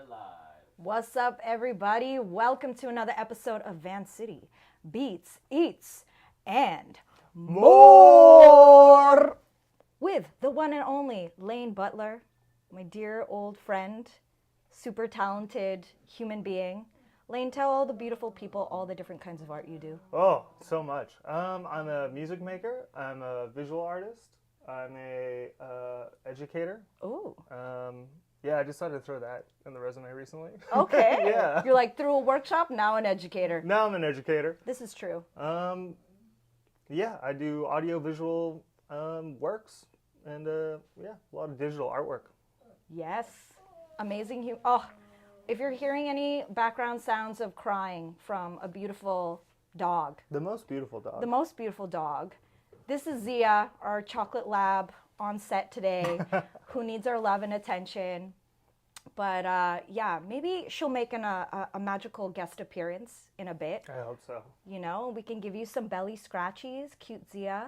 We're live. What's up, everybody? Welcome to another episode of Vancity. Beats, eats, and more! With the one and only Laine Butler, my dear old friend, super talented human being. Laine, tell all the beautiful people all the different kinds of art you do. Oh, so much. I'm a music maker. I'm a visual artist. I'm a educator. Ooh. Yeah, I decided to throw that in the resume recently. Okay. Yeah. You're like, through a workshop, now an educator. Now I'm an educator. This is true. Yeah, I do audio-visual works and, yeah, a lot of digital artwork. Yes. Amazing. Oh, if you're hearing any background sounds of crying from a beautiful dog. The most beautiful dog. The most beautiful dog. This is Zia, our chocolate lab on set today, who needs our love and attention. But yeah, maybe she'll make a magical guest appearance in a bit. I hope so. You know, we can give you some belly scratchies, cute Zia.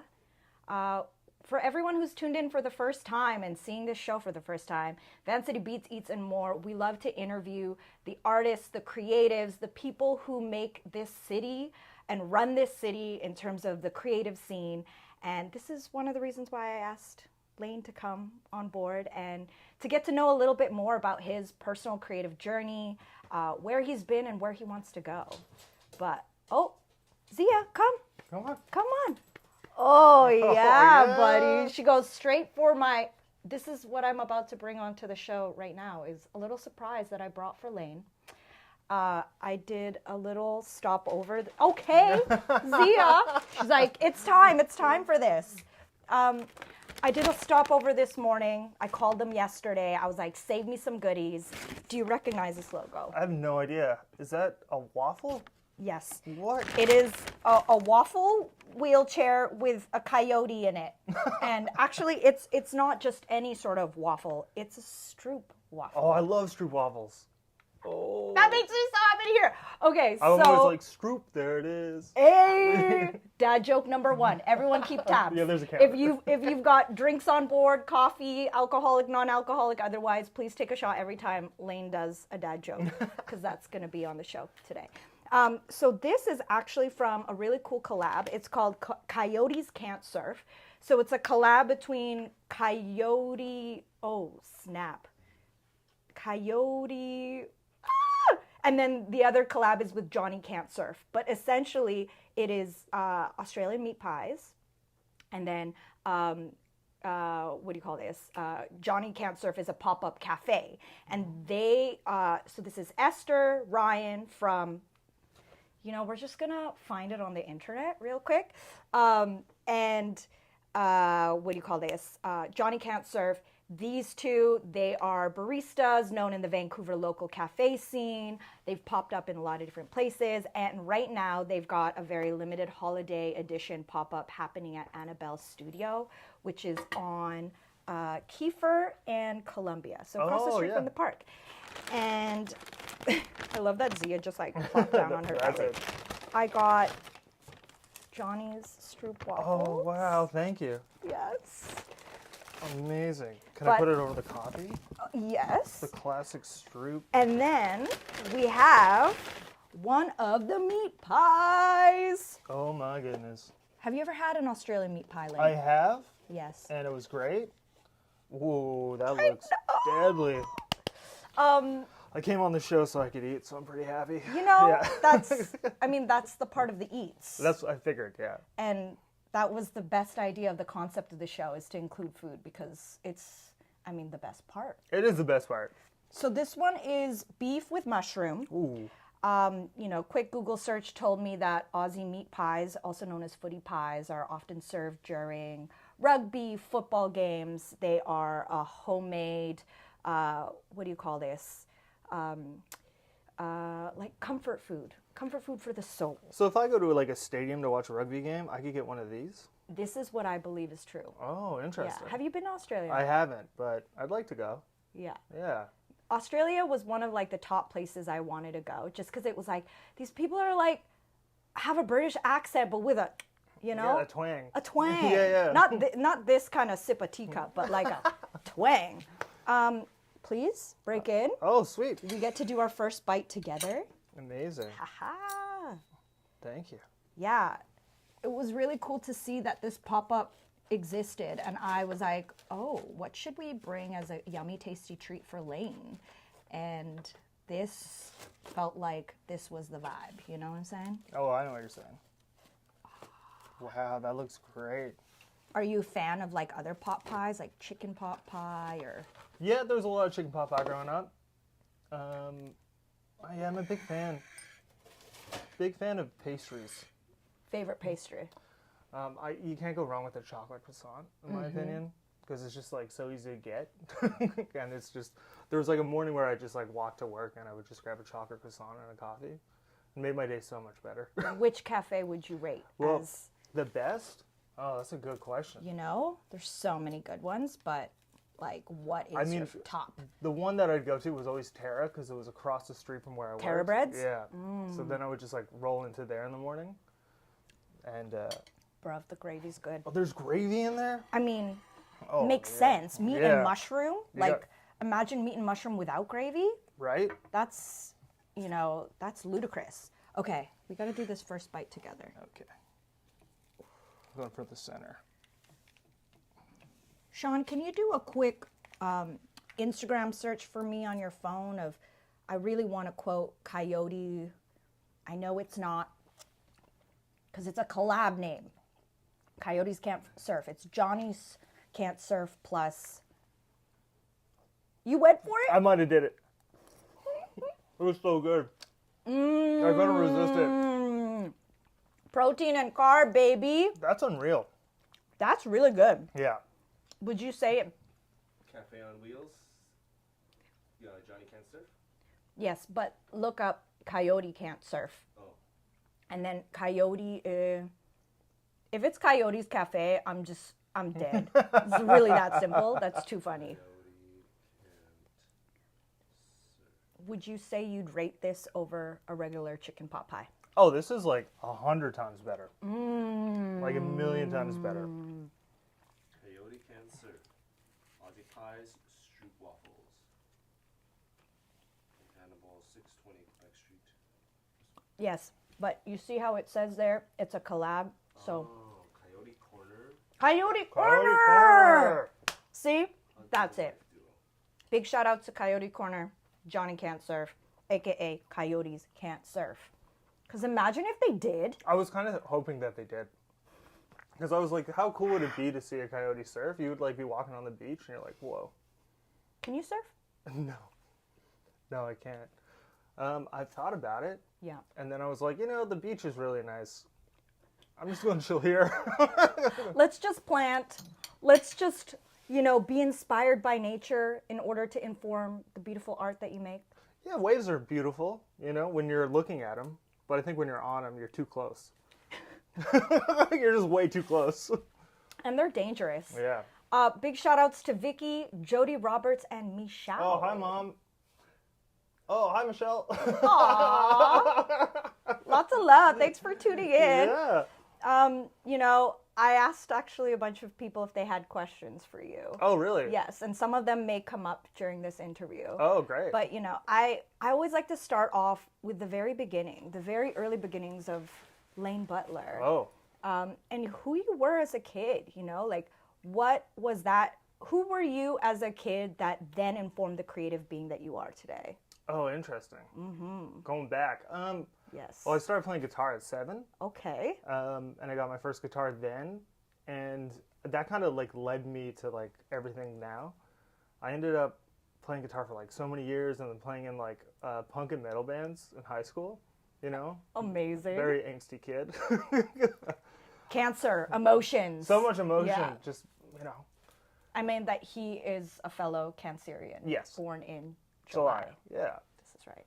For everyone who's tuned in for the first time and seeing this show for the first time, Vancity Beats, Eats, and More, we love to interview the artists, the creatives, the people who make this city and run this city in terms of the creative scene. And this is one of the reasons why I asked Laine to come on board and to get to know a little bit more about his personal creative journey, where he's been and where he wants to go. But, oh, Zia, come. Come on. Come on. Oh, yeah, yeah, buddy. She goes straight for my... This is what I'm about to bring onto the show right now, is a little surprise that I brought for Laine. I did a little stopover. Okay, Zia. She's like, it's time for this. I did a stopover this morning. I called them yesterday. I was like, save me some goodies. Do you recognize this logo? I have no idea. Is that a waffle? Yes. What? It is a waffle wheelchair with a coyote in it. And actually, it's not just any sort of waffle. It's a Stroop waffle. Oh, I love Stroop waffles. Oh. That makes me so happy to hear. Okay, I was so... always like, Stroop, there it is. Hey! Dad joke number one. Everyone keep tabs. Yeah, there's a camera. If you've got drinks on board, coffee, alcoholic, non-alcoholic, otherwise, please take a shot every time Laine does a dad joke, because that's going to be on the show today. So this is actually from a really cool collab. It's called Coyotes Can't Surf. So it's a collab between Coyote... Oh, snap. Coyote... And then the other collab is with Johnny Can't Surf. But essentially, it is Australian meat pies. And then, what do you call this? Johnny Can't Surf is a pop-up cafe. And they, so this is Esther, Ryan from, you know, we're just going to find it on the internet real quick. And what do you call this? Johnny Can't Surf. These two, they are baristas known in the Vancouver local cafe scene. They've popped up in a lot of different places. And right now, they've got a very limited holiday edition pop-up happening at Annabelle's Studio, which is on Kiefer and Columbia. So across the street from the park. And I love that Zia just like plopped down on her belly. I got Johnny's Stroop waffles. Oh, wow. Thank you. Yes. Amazing. Can I put it over the coffee? Yes. The classic Stroop. And then we have one of the meat pies. Oh my goodness. Have you ever had an Australian meat pie, Laine? I have. Yes. And it was great. Ooh, that looks deadly. I came on the show so I could eat, so I'm pretty happy. You know, yeah. that's the part of the eats. That's what I figured, yeah. And that was the best idea of the concept of the show, is to include food, because it's, the best part. It is the best part. So this one is beef with mushroom. Ooh. You know, quick Google search told me that Aussie meat pies, also known as footy pies, are often served during rugby, football games. They are a homemade, what do you call this? Like comfort food for the soul. So if I go to like a stadium to watch a rugby game, I could get one of these? This is what I believe is true. Oh, interesting. Yeah. Have you been to Australia? I haven't, but I'd like to go. Yeah. Yeah. Australia was one of like the top places I wanted to go, just because it was like, these people are like, have a British accent, but with a, you know? Yeah, a twang. A twang. Yeah. Not this kind of sip a teacup, but like a twang. please break in. Oh, sweet. We get to do our first bite together. Amazing. Haha. Thank you. Yeah, it was really cool to see that this pop-up existed, and I was like, oh, what should we bring as a yummy, tasty treat for Laine? And this felt like this was the vibe, you know what I'm saying? Oh, I know what you're saying. Wow, that looks great. Are you a fan of like other pot pies, like chicken pot pie or? Yeah, there was a lot of chicken pot pie growing up. Yeah, I'm a big fan. Big fan of pastries. Favorite pastry? You can't go wrong with a chocolate croissant, in my opinion, because it's just like so easy to get. And it's just, there was like a morning where I just like walked to work and I would just grab a chocolate croissant and a coffee. It made my day so much better. Which cafe would you rate as? The best? Oh, that's a good question. You know, there's so many good ones, but like, what is your top? The one that I'd go to was always Terra, because it was across the street from where I worked. Terra Breads? Yeah. So then I would just like roll into there in the morning. And, Bruv, the gravy's good. oh, there's gravy in there? I mean, makes sense. Meat and mushroom, imagine meat and mushroom without gravy. Right? That's, you know, that's ludicrous. Okay, we got to do this first bite together. Okay. Going for the center. Sean, can you do a quick Instagram search for me on your phone of, I really want to quote Coyote. I know it's not, because it's a collab name. Coyotes Can't Surf. It's Johnny's Can't Surf plus. You went for it? I might have did it. It was so good. I couldn't resist it. Protein and carb, baby. That's unreal. That's really good. Yeah. Would you say it? Cafe on Wheels. Yeah, Johnny Can't Surf. Yes, but look up Coyote Can't Surf. Oh. And then Coyote, if it's Coyote's Cafe, I'm dead. It's really that simple. That's too funny. Would you say you'd rate this over a regular chicken pot pie? Oh, this is like 100 times better. Like 1,000,000 times better. Coyote Can't Surf. Aussie Pies, Stroop Waffles. Hannibal, 620 Quebec Street. Yes, but you see how it says there? It's a collab. So Oh, Coyote Corner. Coyote Coyote Corner! See? Ugly That's it. Life Duo. Big shout out to Coyote Corner, Johnny Can't Surf, aka Coyotes Can't Surf. Because imagine if they did. I was kind of hoping that they did. Because I was like, how cool would it be to see a coyote surf? You would like be walking on the beach and you're like, whoa. Can you surf? No. No, I can't. I've thought about it. Yeah. And then I was like, you know, the beach is really nice. I'm just going to chill here. Let's just plant. Let's just, you know, be inspired by nature in order to inform the beautiful art that you make. Yeah, waves are beautiful, you know, when you're looking at them. But I think when you're on them, you're too close. You're just way too close. And they're dangerous. Yeah. Big shout outs to Vicky, Jody Roberts, and Michelle. Oh, hi, Mom. Oh, hi, Michelle. Aww. Lots of love. Thanks for tuning in. Yeah. You know, I asked actually a bunch of people if they had questions for you. Oh, really? Yes, and some of them may come up during this interview. Oh, great. But, you know, I always like to start off with the very beginning, the very early beginnings of Laine Butler. Oh. And who you were as a kid, you know? Like, what was that? Who were you as a kid that then informed the creative being that you are today? Oh, interesting. Mm-hmm. Going back. Yes. Well, I started playing guitar at 7. Okay. And I got my first guitar then. And that kind of, like, led me to, like, everything now. I ended up playing guitar for, like, so many years and then playing in, like, punk and metal bands in high school, you know? Amazing. Very angsty kid. Cancer, emotions. So much emotion, Yeah. just, you know. I mean that he is a fellow Cancerian. Yes. Born in July. Yeah. This is right.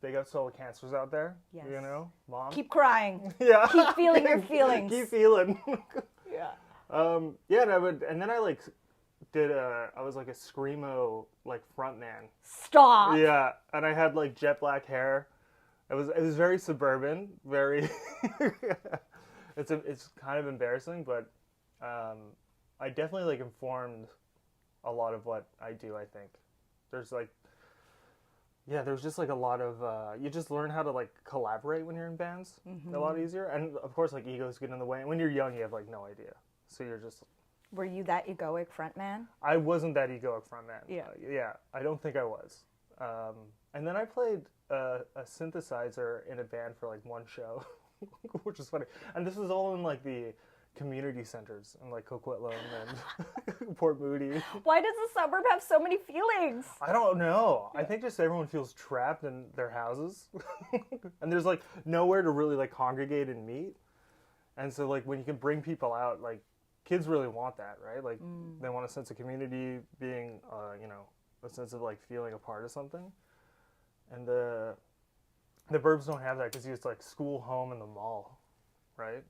Big up to all the cancers out there. Yes. You know, Mom. Keep crying. Yeah. Keep feeling your feelings. Keep feeling. Yeah. Yeah, and then I like did I was like a screamo like front man. Stop. Yeah, and I had like jet black hair. It was very suburban, very. It's kind of embarrassing, but I definitely like informed a lot of what I do. I think There's like, yeah, there's just like a lot of, you just learn how to like collaborate when you're in bands a lot easier. And of course, like egos get in the way. And when you're young, you have like no idea. So you're just. Were you that egoic frontman? I wasn't that egoic frontman. Yeah. Yeah, I don't think I was. And then I played a synthesizer in a band for like one show, which is funny. And this was all in like the community centers in like Coquitlam and Port Moody. Why does the suburb have so many feelings? I don't know. I think just everyone feels trapped in their houses. And there's like nowhere to really like congregate and meet. And so like when you can bring people out, like kids really want that, right? Like they want a sense of community, being, you know, a sense of like feeling a part of something. And the burbs don't have that because it's like school, home, and the mall, right?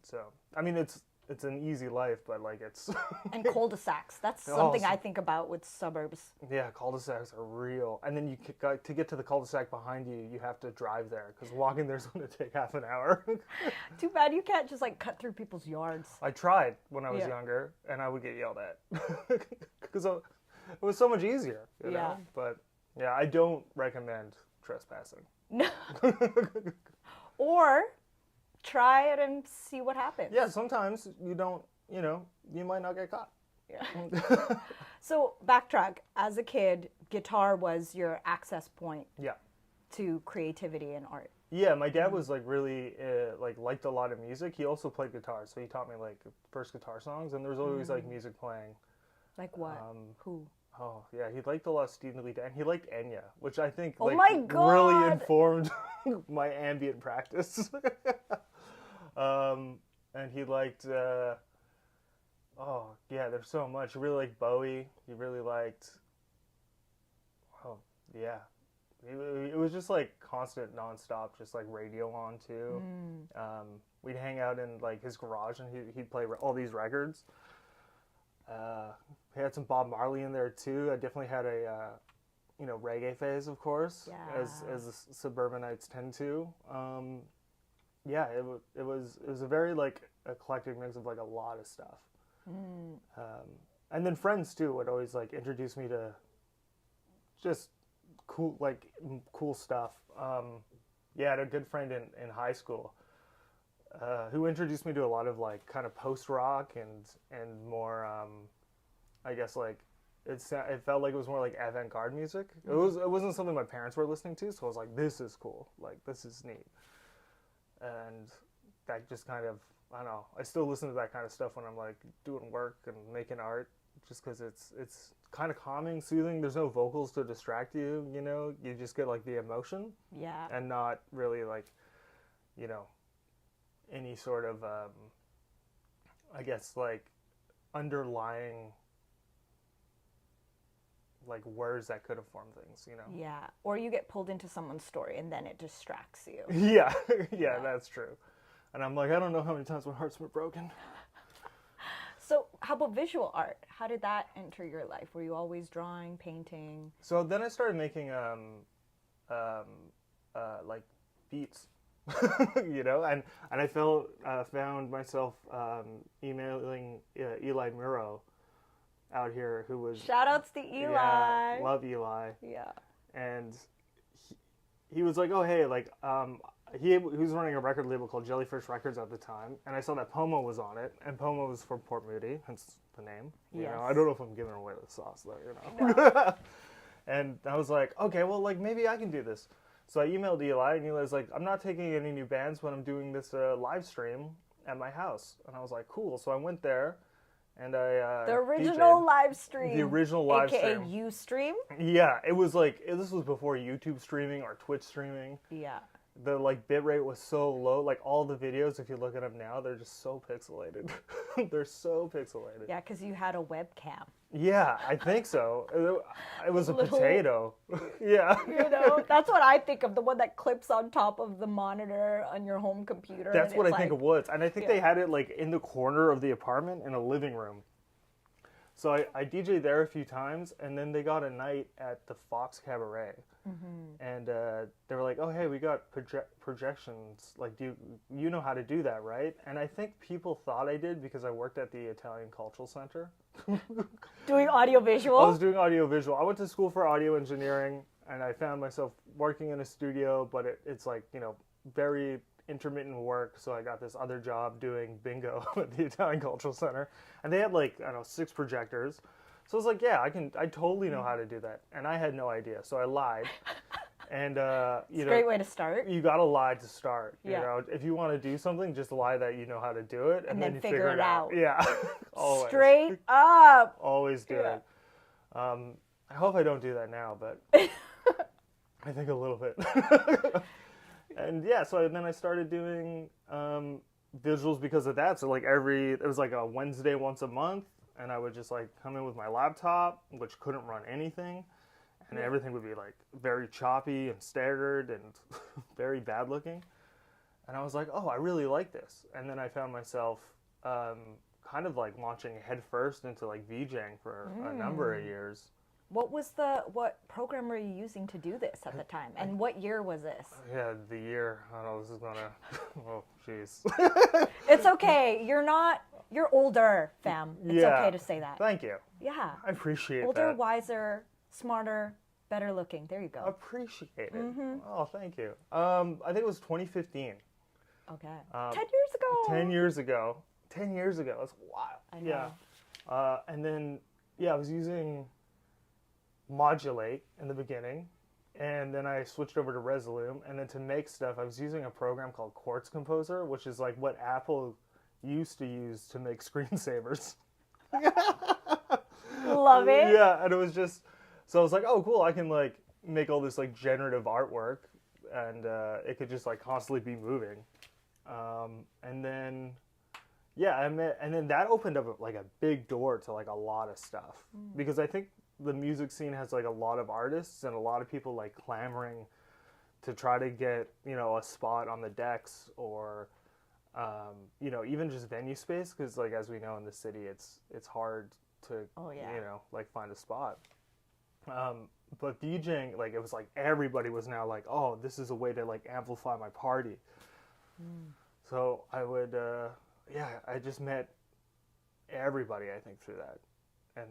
So, I mean, it's an easy life, but like it's... And cul-de-sacs. That's something I think about with suburbs. Yeah, cul-de-sacs are real. And then to get to the cul-de-sac behind you, you have to drive there because walking there's going to take half an hour. Too bad you can't just like cut through people's yards. I tried when I was younger, and I would get yelled at because it was so much easier, you know? But yeah, I don't recommend trespassing. No. Or try it and see what happens. Yeah, sometimes you don't, you know, you might not get caught. Yeah. So backtrack. As a kid, guitar was your access point. Yeah. To creativity and art. Yeah, my dad was like really liked a lot of music. He also played guitar, so he taught me like first guitar songs, and there was always like music playing. Like what? Who? Oh yeah, he liked a lot of Stephen Lee, and he liked Enya, which I think God. really informed my ambient practice. And he liked, oh yeah, there's so much. He really liked Bowie. He really liked, oh yeah, it was just like constant, nonstop, just like radio on too. We'd hang out in like his garage, and he'd play all these records. He had some Bob Marley in there too. I definitely had a, you know, reggae phase, of course, as the suburbanites tend to. Yeah, it was a very like eclectic mix of like a lot of stuff. And then friends too would always like introduce me to just cool stuff. Yeah, I had a good friend in high school who introduced me to a lot of like kind of post rock and more I guess like it felt like it was more like avant-garde music. It wasn't something my parents were listening to, so I was like, this is cool, like this is neat. And that just kind of, I don't know, I still listen to that kind of stuff when I'm like doing work and making art, just because it's kind of calming, soothing. There's no vocals to distract you, you know, you just get like the emotion. Yeah. And not really like, you know, any sort of, I guess like underlying like words that could have formed things, you know? Yeah. Or you get pulled into someone's story and then it distracts you. Yeah. Yeah, that's true. And I'm like, I don't know how many times my heart's been broken. So how about visual art? How did that enter your life? Were you always drawing, painting? So then I started making like beats, you know, and I found myself emailing Eli Murrow out here, who was... Shout-outs to Eli. Yeah, love Eli. Yeah. And he was like, oh, hey, like, he was running a record label called Jellyfish Records at the time, and I saw that Pomo was on it, and Pomo was from Port Moody, hence the name. You know, I don't know if I'm giving away the sauce, though, you know. No. And I was like, okay, well, like, maybe I can do this. So I emailed Eli, and Eli's like, I'm not taking any new bands, but I'm doing this live stream at my house. And I was like, cool. So I went there. And I the original DJ'd. live stream. The original live stream. AKA Ustream? Yeah, it was like, this was before YouTube streaming or Twitch streaming. Yeah. The like bit rate was so low. Like all the videos, if you look at them now, they're just so pixelated. They're so pixelated. Yeah, because you had a webcam. Yeah, I think so. It was a potato. Yeah. You know, that's what I think of, the one that clips on top of the monitor on your home computer. That's what I think it was. And I think they had it like in the corner of the apartment in a living room. So I DJ'd there a few times, and then they got a night at the Fox Cabaret. And they were like, oh, hey, we got projections. Like, you know how to do that, right? And I think people thought I did because I worked at the Italian Cultural Center. Doing audiovisual? I was doing audiovisual. I went to school for audio engineering, and I found myself working in a studio, but it's like, you know, very intermittent work. So I got this other job doing bingo at the Italian Cultural Center. And they had like, I don't know, 6 projectors. So I was like, yeah, I totally know how to do that. And I had no idea. So I lied. And, you know. Great way to start. You got to lie to start. Yeah. You know, if you want to do something, just lie that you know how to do it. And then you figure it out. Yeah. Always. Straight up. Always do Yeah. it. I hope I don't do that now, but I think a little bit. And yeah, so then I started doing visuals because of that. So like it was like a Wednesday once a month. And I would just like come in with my laptop, which couldn't run anything, and everything would be like very choppy and staggered and very bad looking. And I was like, oh, I really like this. And then I found myself kind of like launching head first into like VJing for a number of years. What program were you using to do this at the time? And what year was this? Yeah, the year. I don't know, this is gonna, oh, jeez. It's okay. You're older, fam. It's okay to say that. Thank you. Yeah. I appreciate Older, that. Wiser, smarter, better looking. There you go. Appreciate it. Oh, thank you. I think it was 2015. Okay. 10 years ago. 10 years ago. 10 years ago. That's wild. I know. Yeah. And then, I was using Modulate in the beginning. And then I switched over to Resolume. And then to make stuff, I was using a program called Quartz Composer, which is like what Apple used to use to make screensavers. Love it. Yeah, and it was just, so I was like, oh, cool, I can like make all this like generative artwork, and it could just like constantly be moving. And then, and then that opened up like a big door to like a lot of stuff, because I think the music scene has like a lot of artists and a lot of people like clamoring to try to get, you know, a spot on the decks or you know, even just venue space, because like as we know in the city, it's hard to you know, like find a spot. But DJing, like it was like everybody was now like, oh, this is a way to like amplify my party. So I would I just met everybody, I think, through that, and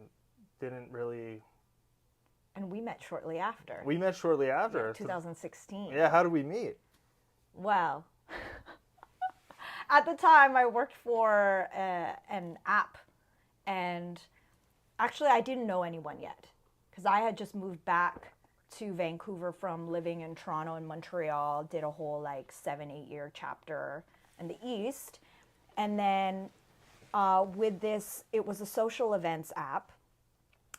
didn't really. And we met shortly after. We met shortly after. 2016. Yeah, how did we meet? Well, at the time I worked for an app, and actually I didn't know anyone yet, because I had just moved back to Vancouver from living in Toronto and Montreal, did a whole like 7-8 year chapter in the East. And then with this, it was a social events app.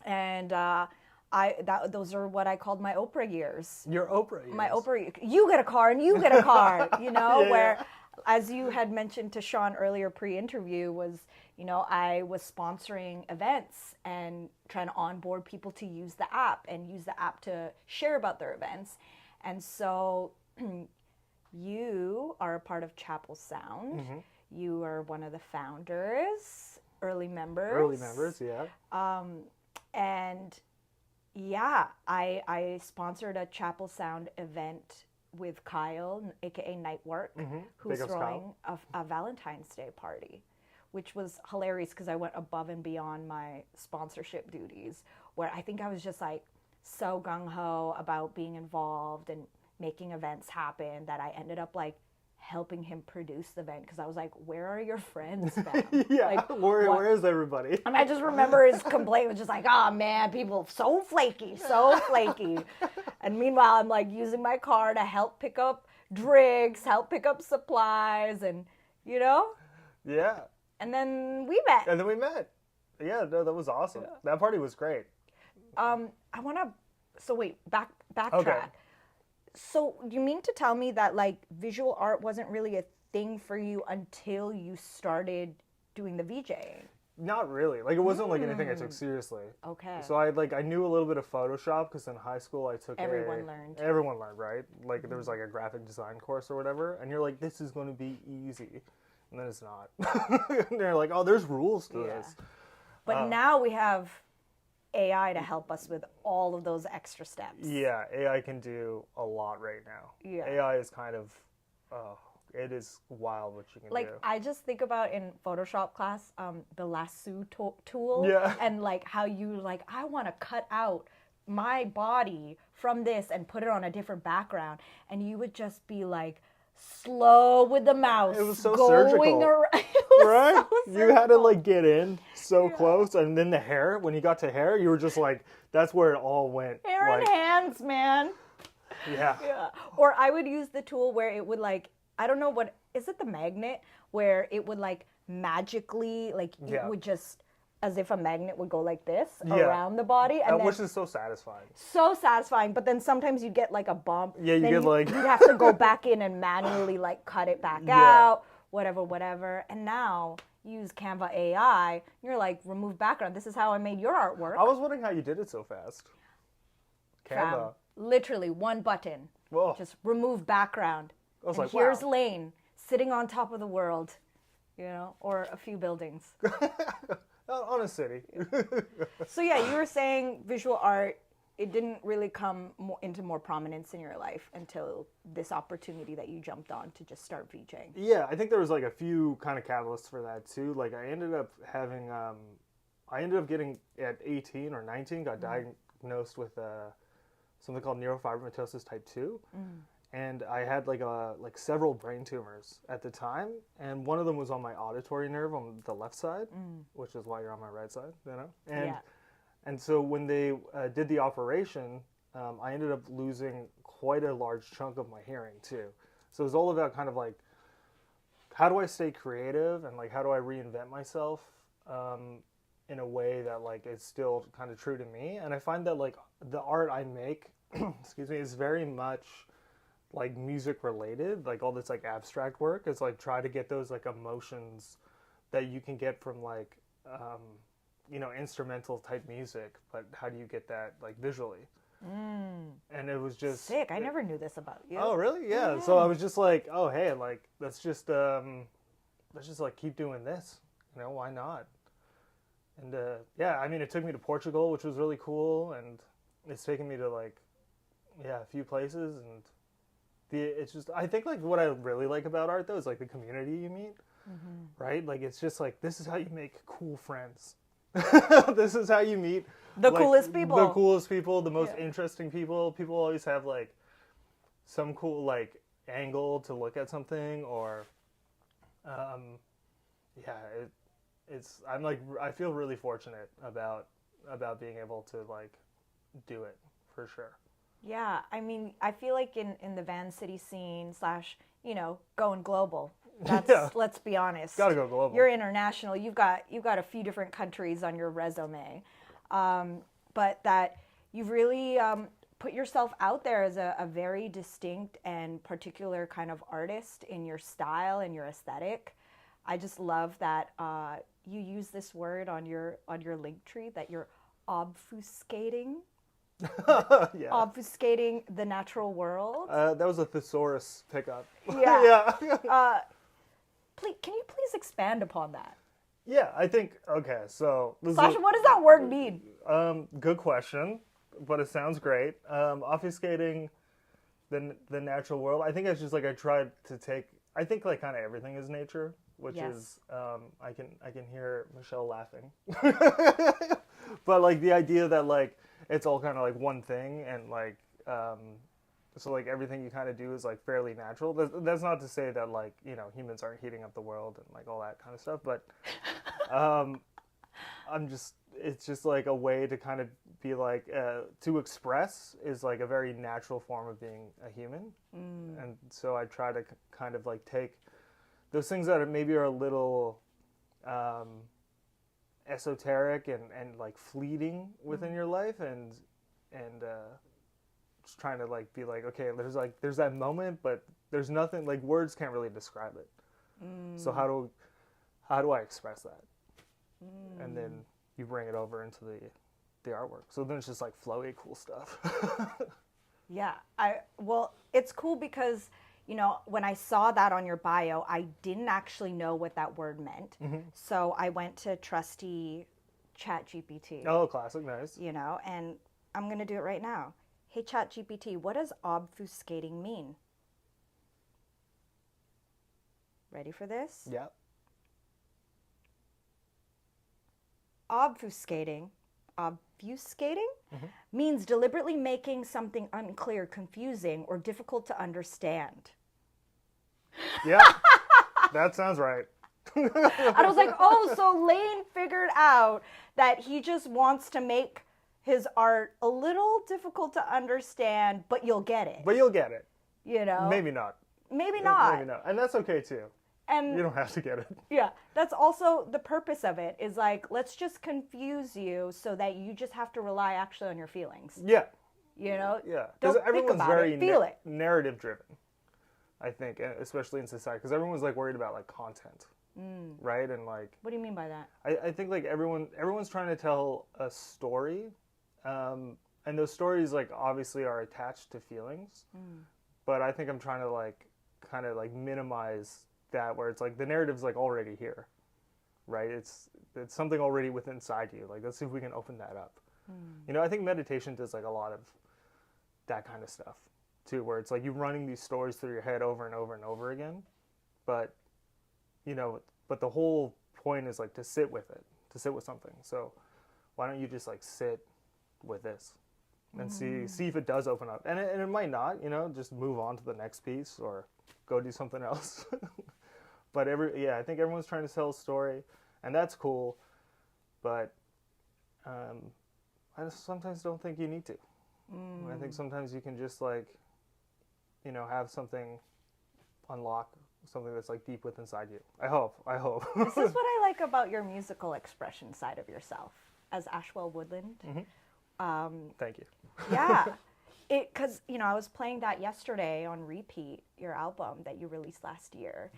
And those are what I called my Oprah years. Your Oprah years. My Oprah, you get a car and you get a car, you know, Yeah, where, yeah. as you had mentioned to Sean earlier pre-interview, was, you know, I was sponsoring events and trying to onboard people to use the app and use the app to share about their events. And so you are a part of Chapel Sound. Mm-hmm. You are one of the founders, early members. Early members, yeah. And yeah, I sponsored a Chapel Sound event with Kyle, aka Nightwork, who's Big ups, throwing a Valentine's Day party, which was hilarious because I went above and beyond my sponsorship duties, where I think I was just like so gung-ho about being involved and making events happen that I ended up like helping him produce the event, because I was like, where are your friends, fam? Yeah, Like, where is everybody? I mean, I just remember his complaint was just like, oh man, people so flaky, so flaky. And meanwhile, I'm like using my car to help pick up drinks, help pick up supplies, and you know? Yeah. And then we met. And then we met. Yeah, no, that was awesome. Yeah. That party was great. I want to, so wait, backtrack. Okay. So you mean to tell me that like visual art wasn't really a thing for you until you started doing the VJing? Not really. Like it wasn't like anything I took seriously. Okay. So I knew a little bit of Photoshop because in high school I took Everyone learned, right? Like there was like a graphic design course or whatever, and you're like, this is going to be easy, and then it's not. And they're like, oh, there's rules to this. But now we have AI to help us with all of those extra steps. Yeah, AI can do a lot right now. Yeah. AI is kind of, it is wild what you can Like, do. I just think about in Photoshop class, the lasso tool. Yeah. And like how you like, I want to cut out my body from this and put it on a different background. And you would just be like, slow with the mouse. It was so going surgical. around. It was Right? so You had to surgical. like get in so close, and then the hair, when you got to hair, you were just like, that's where it all went. Hair and like, hands, man. yeah. Yeah. Or I would use the tool where it would like, I don't know what, is it the magnet? Where it would like magically, like it would just, as if a magnet would go like this around the body. And then, Which is so satisfying. so satisfying, but then sometimes you get like a bump. Yeah, you then get like... you'd have to go back in and manually like cut it back out, whatever. And now you use Canva AI, you're like, remove background. This is how I made your artwork. I was wondering how you did it so fast. Canva. Literally one button. Whoa. Just remove background. I was And like, here's wow. Laine sitting on top of the world, you know, or a few buildings. On a city. So yeah, you were saying visual art, it didn't really come into more prominence in your life until this opportunity that you jumped on to just start VJing. Yeah, I think there was like a few kind of catalysts for that too. Like I ended up having, I ended up getting at 18 or 19, got diagnosed with something called neurofibromatosis type 2. And I had like several brain tumors at the time, and one of them was on my auditory nerve on the left side, which is why you're on my right side, you know. And so when they did the operation, I ended up losing quite a large chunk of my hearing too. So it was all about kind of like, how do I stay creative and like how do I reinvent myself in a way that like is still kind of true to me. And I find that like the art I make, excuse me, is very much like music related, like all this like abstract work is like try to get those like emotions that you can get from like you know, instrumental type music, but how do you get that like visually? And it was just sick. I never knew this about you. Oh really? Yeah. So I was just like, oh hey, like let's just like keep doing this, you know, why not? And yeah, I mean it took me to Portugal, which was really cool, and it's taken me to like a few places, and it's just, I think like what I really like about art though is like the community you meet, right? Like it's just like, this is how you make cool friends. This is how you meet the like, coolest people, the most interesting people. People always have like some cool like angle to look at something, or it's I'm like, I feel really fortunate about being able to like do it for sure. Yeah, I mean, I feel like in the Vancity scene / you know, going global. That's let's be honest. Gotta go global. You're international. You've got a few different countries on your resume, but that you've really put yourself out there as a very distinct and particular kind of artist in your style and your aesthetic. I just love that you use this word on your link tree, that you're obfuscating. Obfuscating the natural world. That was a thesaurus pickup. Yeah. Can you please expand upon that? Yeah, I think, okay, so... Sasha, what does that word mean? Good question, but it sounds great. Obfuscating the natural world. I think it's just like I tried to take... I think like kind of everything is nature, which is... I can hear Michelle laughing. But like the idea that like it's all kind of like one thing, and like so like everything you kind of do is like fairly natural. That's not to say that like, you know, humans aren't heating up the world and like all that kind of stuff, but it's just like a way to kind of be like to express is like a very natural form of being a human. And so I try to kind of like take those things that maybe are a little esoteric and like fleeting within your life, and just trying to like be like, okay, there's that moment, but there's nothing, like words can't really describe it. So how do I express that? And then you bring it over into the artwork. So then it's just like flowy, cool stuff. Yeah, well, it's cool because, you know, when I saw that on your bio, I didn't actually know what that word meant. So I went to trusty ChatGPT. Oh, classic, nice. You know, and I'm going to do it right now. Hey, ChatGPT, what does obfuscating mean? Ready for this? Yeah. Obfuscating means deliberately making something unclear, confusing, or difficult to understand. Yeah. That sounds right. And I was like, oh, so Laine figured out that he just wants to make his art a little difficult to understand, but you'll get it. But you'll get it. You know? Maybe not. Maybe not. Maybe not. And that's okay too. And You don't have to get it. yeah, that's also the purpose of it, is like, let's just confuse you so that you just have to rely actually on your feelings. Yeah. You know? Yeah. Don't Because think everyone's about very it. Feel it. narrative driven, I think, especially in society. Because everyone's like worried about like content. Right? And like, What do you mean by that? I think like everyone's trying to tell a story. And those stories like obviously are attached to feelings. But I think I'm trying to like kind of like minimize that, where it's like the narrative's like already here, right? It's something already within inside you. Like, let's see if we can open that up. You know, I think meditation does like a lot of that kind of stuff too, where it's like you running these stories through your head over and over and over again. But you know, but the whole point is like to sit with it, to sit with something. So why don't you just like sit with this and see if it does open up, and it might not, you know, just move on to the next piece or go do something else. But I think everyone's trying to tell a story, and that's cool. But I just sometimes don't think you need to. I think sometimes you can just like, you know, have something unlock something that's like deep within inside you. I hope. This is what I like about your musical expression side of yourself as Ashwell Woodland. Thank you. Yeah. Because, you know, I was playing that yesterday on repeat, your album that you released last year.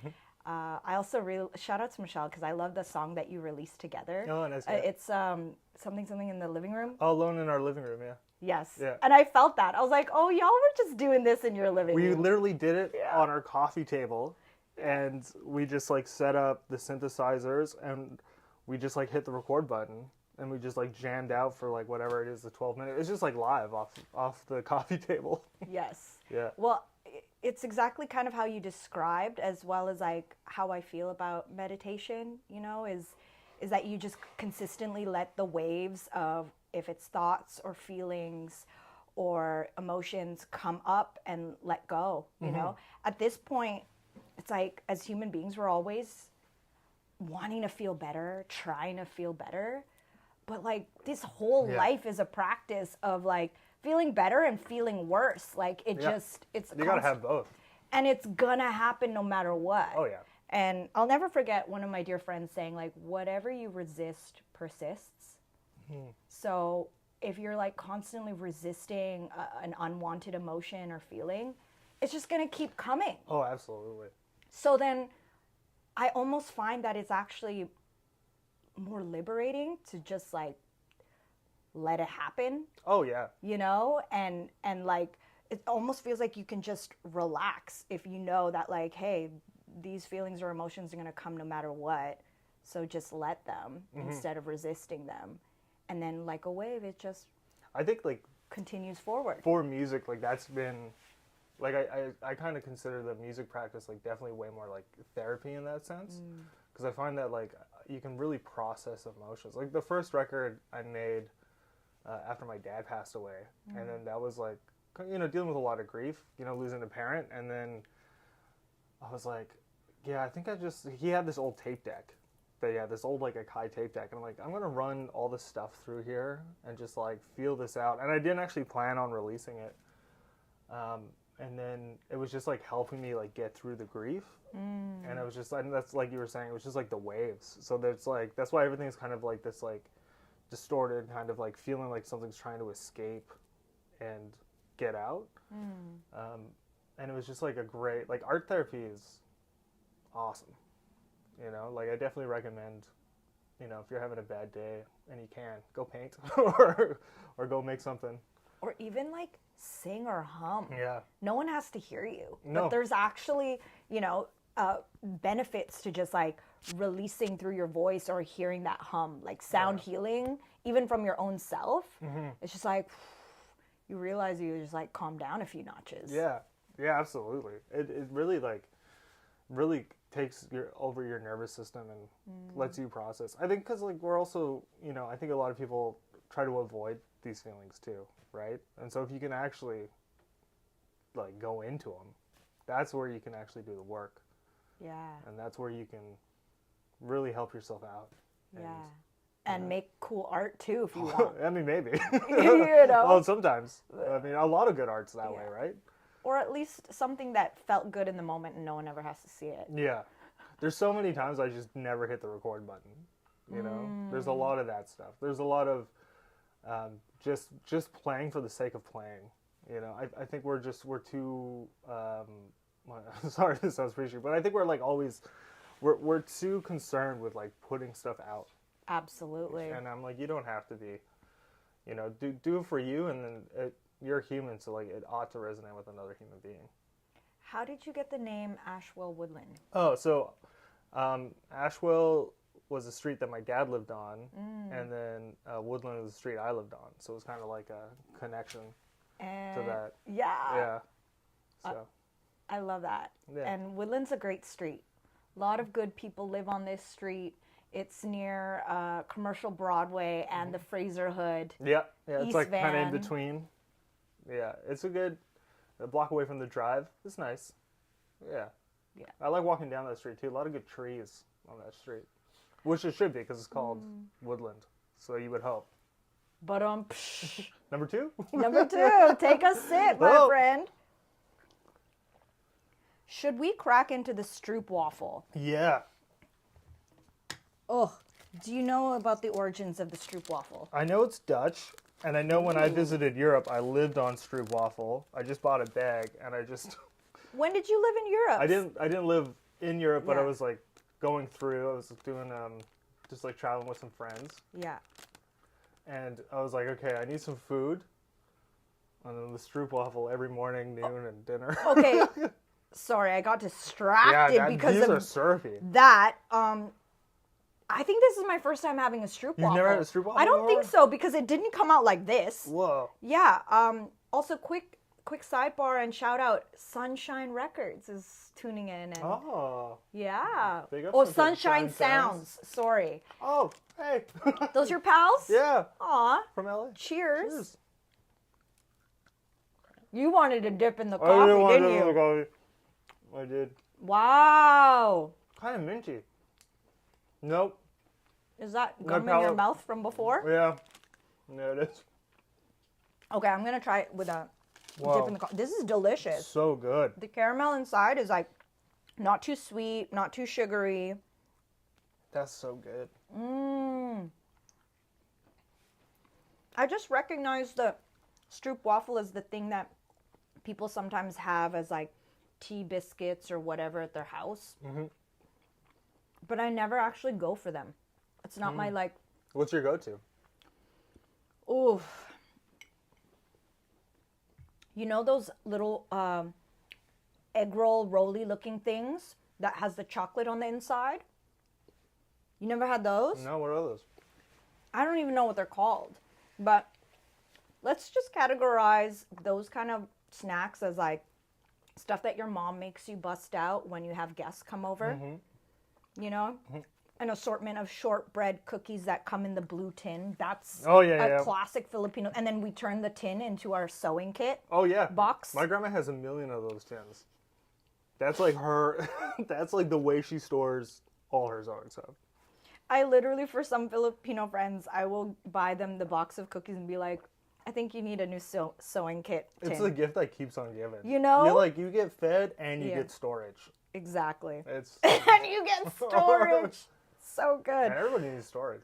I also shout out to Michelle, because I love the song that you released together. Oh, nice. It's something in the living room. Oh, Alone in Our Living Room, yeah. Yes. Yeah. And I felt that. I was like, oh, y'all were just doing this in your living We room. literally did it on our coffee table, and we just like set up the synthesizers, and we just like hit the record button, and we just like jammed out for like whatever it is, the 12 minutes. It's just like live off the coffee table. Yes. Yeah. Well, it's exactly kind of how you described, as well as like how I feel about meditation, you know, is that you just consistently let the waves of, if it's thoughts or feelings or emotions, come up and let go, you know. At this point, it's like, as human beings, we're always wanting to feel better, trying to feel better. But like, this whole life is a practice of like feeling better and feeling worse. Like, it's You gotta have both. and it's gonna happen no matter what. Oh yeah. And I'll never forget one of my dear friends saying, like, whatever you resist persists. So if you're like constantly resisting an unwanted emotion or feeling, it's just gonna keep coming. Oh, absolutely. So then I almost find that it's actually more liberating to just like let it happen, Oh yeah. you know, and like it almost feels like you can just relax if you know that, like, hey, these feelings or emotions are going to come no matter what, so just let them instead of resisting them. And then like a wave, it just I think like continues forward. for music, like that's been like I kind of consider the music practice like definitely way more like therapy in that sense, because I find that like you can really process emotions. Like the first record I made after my dad passed away, and then that was like, you know, dealing with a lot of grief, you know, losing a parent, and then I was like, yeah, I think he had this old tape deck. But yeah, this old like Akai tape deck, and I'm like, I'm gonna run all this stuff through here and just like feel this out. And I didn't actually plan on releasing it, and then it was just like helping me like get through the grief. And it was just, and that's like you were saying, it was just like the waves. So there's like, that's why everything's kind of like this like distorted kind of like feeling like something's trying to escape and get out. And it was just like a great, like art therapy is awesome. You know, like I definitely recommend, you know, if you're having a bad day and you can, go paint or go make something. Or even like sing or hum. Yeah. No one has to hear you. No. But there's actually, you know, benefits to just like releasing through your voice or hearing that hum, like sound healing, even from your own self. It's just like you realize you just like calm down a few notches. Yeah, absolutely. It really like really takes over your nervous system and lets you process. I think because like we're also, you know, I think a lot of people try to avoid these feelings too, right? And so if you can actually like go into them, that's where you can actually do the work. Yeah. And that's where you can really help yourself out. And make cool art too if you want. I mean, maybe. You know? Well, sometimes. I mean, a lot of good art's that way, right? Or at least something that felt good in the moment and no one ever has to see it. Yeah. There's so many times I just never hit the record button. You know? There's a lot of that stuff. There's a lot of just playing for the sake of playing. You know, I think we're too sorry, this sounds preachy, but I think we're like always we're too concerned with like putting stuff out. Absolutely. And I'm like, you don't have to be, you know, do it for you, and then you're human, so like it ought to resonate with another human being. How did you get the name Ashwell Woodland? Oh, so Ashwell was a street that my dad lived on, and then Woodland was the street I lived on, so it was kind of like a connection to that. Yeah. So I love that. Yeah. And Woodland's a great street. A lot of good people live on this street. It's near Commercial Broadway and the Fraser Hood. Yeah, it's East like kind of in Van. between. Yeah, it's a block away from the drive. It's nice. Yeah. I like walking down that street too. A lot of good trees on that street, which it should be because it's called Woodland. So you would hope. But Number 2? Number 2, take a sip, my Oh. friend. Should we crack into the stroopwafel? Yeah. Oh, do you know about the origins of the stroopwafel? I know it's Dutch, and I know when I visited Europe, I lived on stroopwafel. I just bought a bag, and I just... When did you live in Europe? I didn't live in Europe, but I Yeah. was like going through. I was doing just like traveling with some friends, Yeah. and I was like, okay, I need some food. And then the stroopwafel every morning, noon, and dinner. Okay. Sorry, I got distracted because these of are surfy. that. I think this is my first time having a stroopwafel. You've never had a stroopwafel I don't think before? so because it didn't come out like this. Whoa. Yeah. Also, quick sidebar and shout out. Sunshine Records is tuning in. And Oh. yeah. Big ups Oh, to Sunshine Sunshine Sounds. Sorry. Oh, hey. Those your pals? Yeah. Aw. From LA. Cheers. Cheers. You wanted to dip in the I coffee, didn't want didn't to you? do the coffee. I did. Wow. Kind of minty. Nope. Is that My gum in your palate- mouth from before? Yeah. There it is. Okay, I'm going to try it with a Wow. dip in the coffee. This is delicious. So good. The caramel inside is like not too sweet, not too sugary. That's so good. I just recognize the stroopwafel as the thing that people sometimes have as like tea biscuits or whatever at their house. But I never actually go for them. It's not my like, What's your go-to? oof. You know those little egg roll rolly looking things that has the chocolate on the inside? You never had those? No, what are those? I don't even know what they're called. But let's just categorize those kind of snacks as like stuff that your mom makes you bust out when you have guests come over. You know? An assortment of shortbread cookies that come in the blue tin. That's a classic Filipino. And then we turn the tin into our sewing kit. Oh, yeah. Box. My grandma has 1 million of those tins. That's like her, that's like the way she stores all her sewing stuff. I literally, for some Filipino friends, I will buy them the box of cookies and be like, I think you need a new sewing kit tin. It's the gift that keeps on giving. You know? You're like, you get fed and you Yeah. get storage. Exactly. It's And you get storage. So good. And everybody needs storage.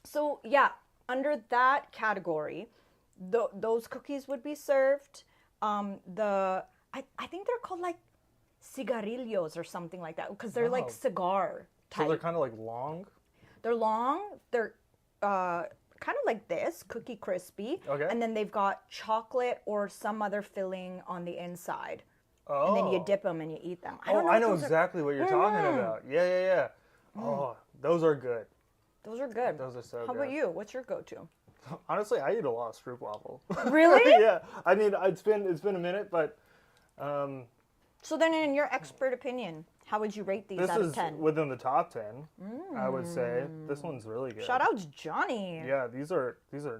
So yeah, under that category, those cookies would be served. I think they're called like cigarillos or something like that because they're like Oh. cigar type. So they're kind of like long. They're long. They're kind of like this, cookie crispy. Okay. And then they've got chocolate or some other filling on the inside. and then you Oh. dip them and you eat them. I don't know if know those exactly what you're talking about. Yeah. Oh, those are good. Those are good. Those are so How good. about you? What's your go-to? Honestly, I eat a lot of stroopwafel. Really? Yeah. I mean, it's been a minute, but So then, in your expert opinion, how would you rate these this out is of 10? within the top 10. I would say this one's really good. Shout out to Johnny. Yeah, these are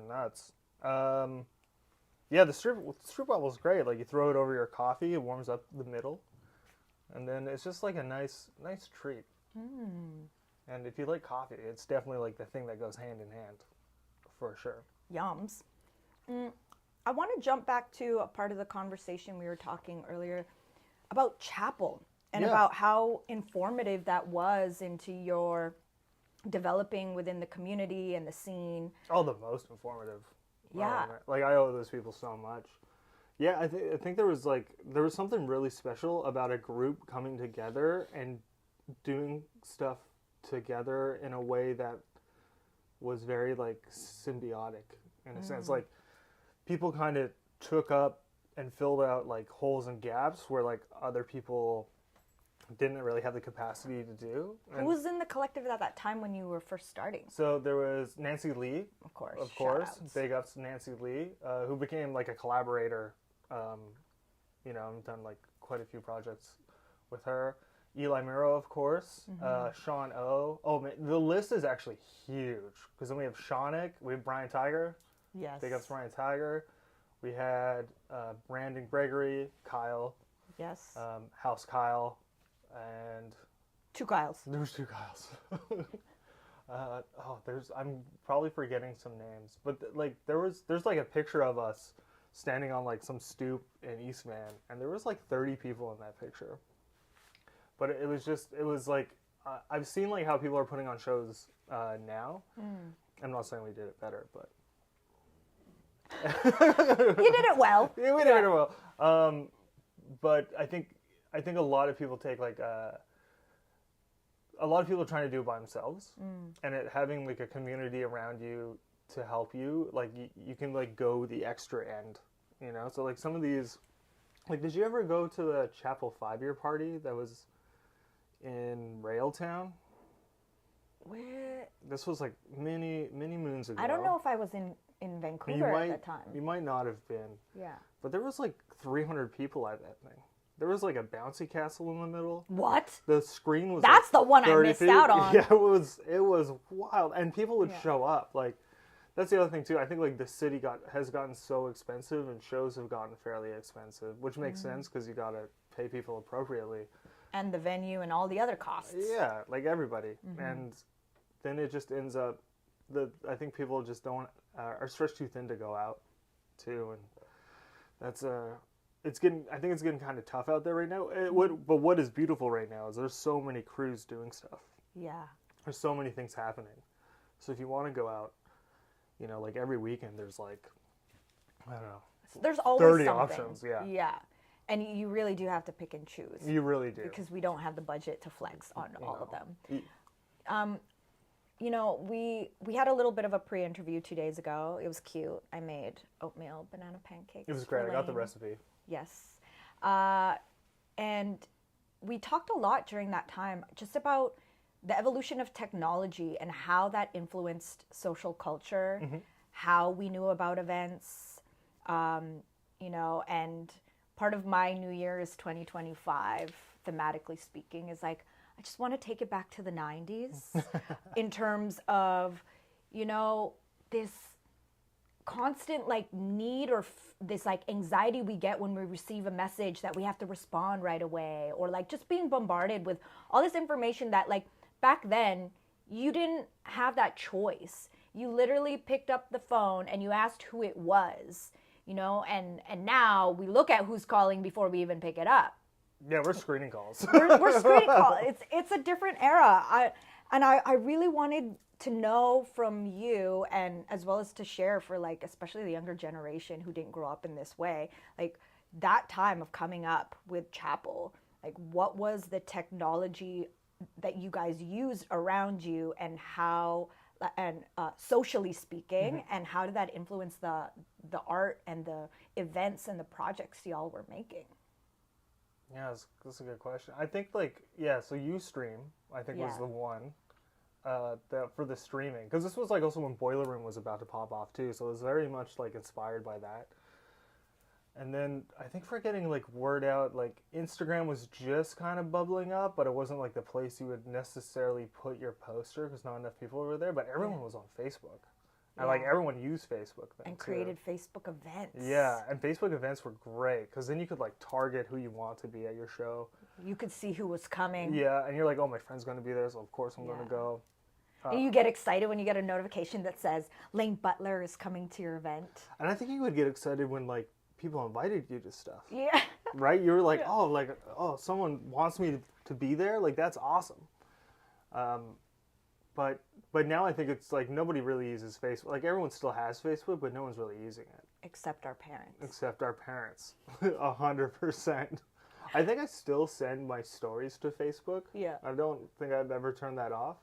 nuts. Yeah, the stroopwafel's great. Like you throw it over your coffee, it warms up the middle, and then it's just like a nice treat. And if you like coffee, it's definitely like the thing that goes hand in hand, for sure. Yums. I want to jump back to a part of the conversation we were talking earlier about chapel and Yeah. about how informative that was into your developing within the community and the scene. Oh, the most informative. Yeah. Like I owe those people so much. Yeah, I think there was something really special about a group coming together and doing stuff together in a way that was very like symbiotic in a sense. Like people kind of took up and filled out like holes and gaps where like other people didn't really have the capacity to do. Who was in the collective at that time when you were first starting? So there was Nancy Lee, Of course. of course, shout-outs. big ups to Nancy Lee, who became like a collaborator. You know, I've done like quite a few projects with her. Eli Miro, of course. Sean O. Oh man, the list is actually huge because then we have Shaunik, we have Brian Tiger. Yes. Big ups Brian Tiger. We had Brandon Gregory, Kyle, Yes. House Kyle, and Two Kyles. there's two Kyles. I'm probably forgetting some names, but like there's like a picture of us standing on like some stoop in East Van, and there was like 30 people in that picture. But it was like I've seen like how people are putting on shows now. I'm not saying we did it better, but You did it well. yeah, we did it well. But I think a lot of people take like a lot of people are trying to do it by themselves, and having like a community around you to help you, like you can like go the extra end, you know. So like some of these, like did you ever go to the Chapel 5-year party that was in Railtown? Where? This was like many moons ago. I don't know if I was in Vancouver at that time. You might not have been. Yeah. But there was like 300 people at that thing. There was like a bouncy castle in the middle. What? The screen was That's like the one I 30 missed feet. out on. Yeah, it was wild, and people would Yeah. show up. Like that's the other thing too. I think like the city has gotten so expensive, and shows have gotten fairly expensive, which makes sense because you gotta pay people appropriately. And the venue and all the other costs. Yeah, like everybody, and then it just ends up. I think people just don't are stretched too thin to go out, too, and that's it's getting. I think it's getting kind of tough out there right now. But what is beautiful right now is there's so many crews doing stuff. Yeah. There's so many things happening. So if you want to go out, you know, like every weekend, there's like I don't know, There's always 30 something. options. Yeah, Yeah. And you really do have to pick and choose. you really do. Because we don't have the budget to flex on all of them. Y- You know, we had a little bit of a pre-interview 2 days ago. It was cute. I made oatmeal banana pancakes. It was great. for I got the Laine. recipe. Yes. And we talked a lot during that time just about the evolution of technology and how that influenced social culture, how we knew about events, you know, and part of my New Year's 2025, thematically speaking, is like, I just want to take it back to the 90s in terms of, you know, this constant like need or this like anxiety we get when we receive a message that we have to respond right away, or like just being bombarded with all this information that like back then you didn't have that choice. You literally picked up the phone and you asked who it was, you know, and now we look at who's calling before we even pick it up. Yeah, we're screening calls. We're screening call. It's a different era. I really wanted to know from you, and as well as to share for like especially the younger generation who didn't grow up in this way, like that time of coming up with Chapel, like what was the technology that you guys used around you, and how, and socially speaking, and how did that influence the art and the events and the projects y'all were making? Yeah, that's a good question. I think like so Ustream I think was the one for the streaming, because this was like also when Boiler Room was about to pop off too, so it was very much like inspired by that. And then I think for getting like word out, like Instagram was just kind of bubbling up, but it wasn't like the place you would necessarily put your poster because not enough people were there. But everyone was on Facebook, and like everyone used Facebook then and too. Created Facebook events. Yeah, and Facebook events were great because then you could like target who you want to be at your show. You could see who was coming. Yeah, and you're like, oh, my friend's going to be there, so of course I'm going to go. And you get excited when you get a notification that says Laine Butler is coming to your event. And I think you would get excited when like people invited you to stuff. Yeah. Right? You were like, oh, someone wants me to be there? Like, that's awesome. But now I think it's like nobody really uses Facebook. Like, everyone still has Facebook, but no one's really using it. Except our parents. 100%. I think I still send my stories to Facebook. Yeah. I don't think I've ever turned that off.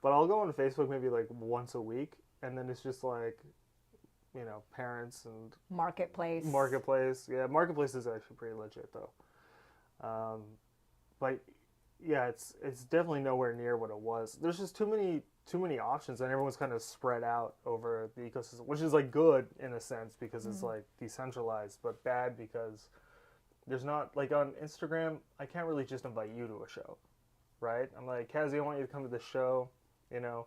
But I'll go on Facebook maybe like once a week, and then it's just like, you know, parents and Marketplace. Yeah, Marketplace is actually pretty legit though. But yeah, it's definitely nowhere near what it was. There's just too many options, and everyone's kind of spread out over the ecosystem, which is like good in a sense because it's like decentralized, but bad because there's not, like on Instagram, I can't really just invite you to a show, right? I'm like, Kazi, I want you to come to the show, you know,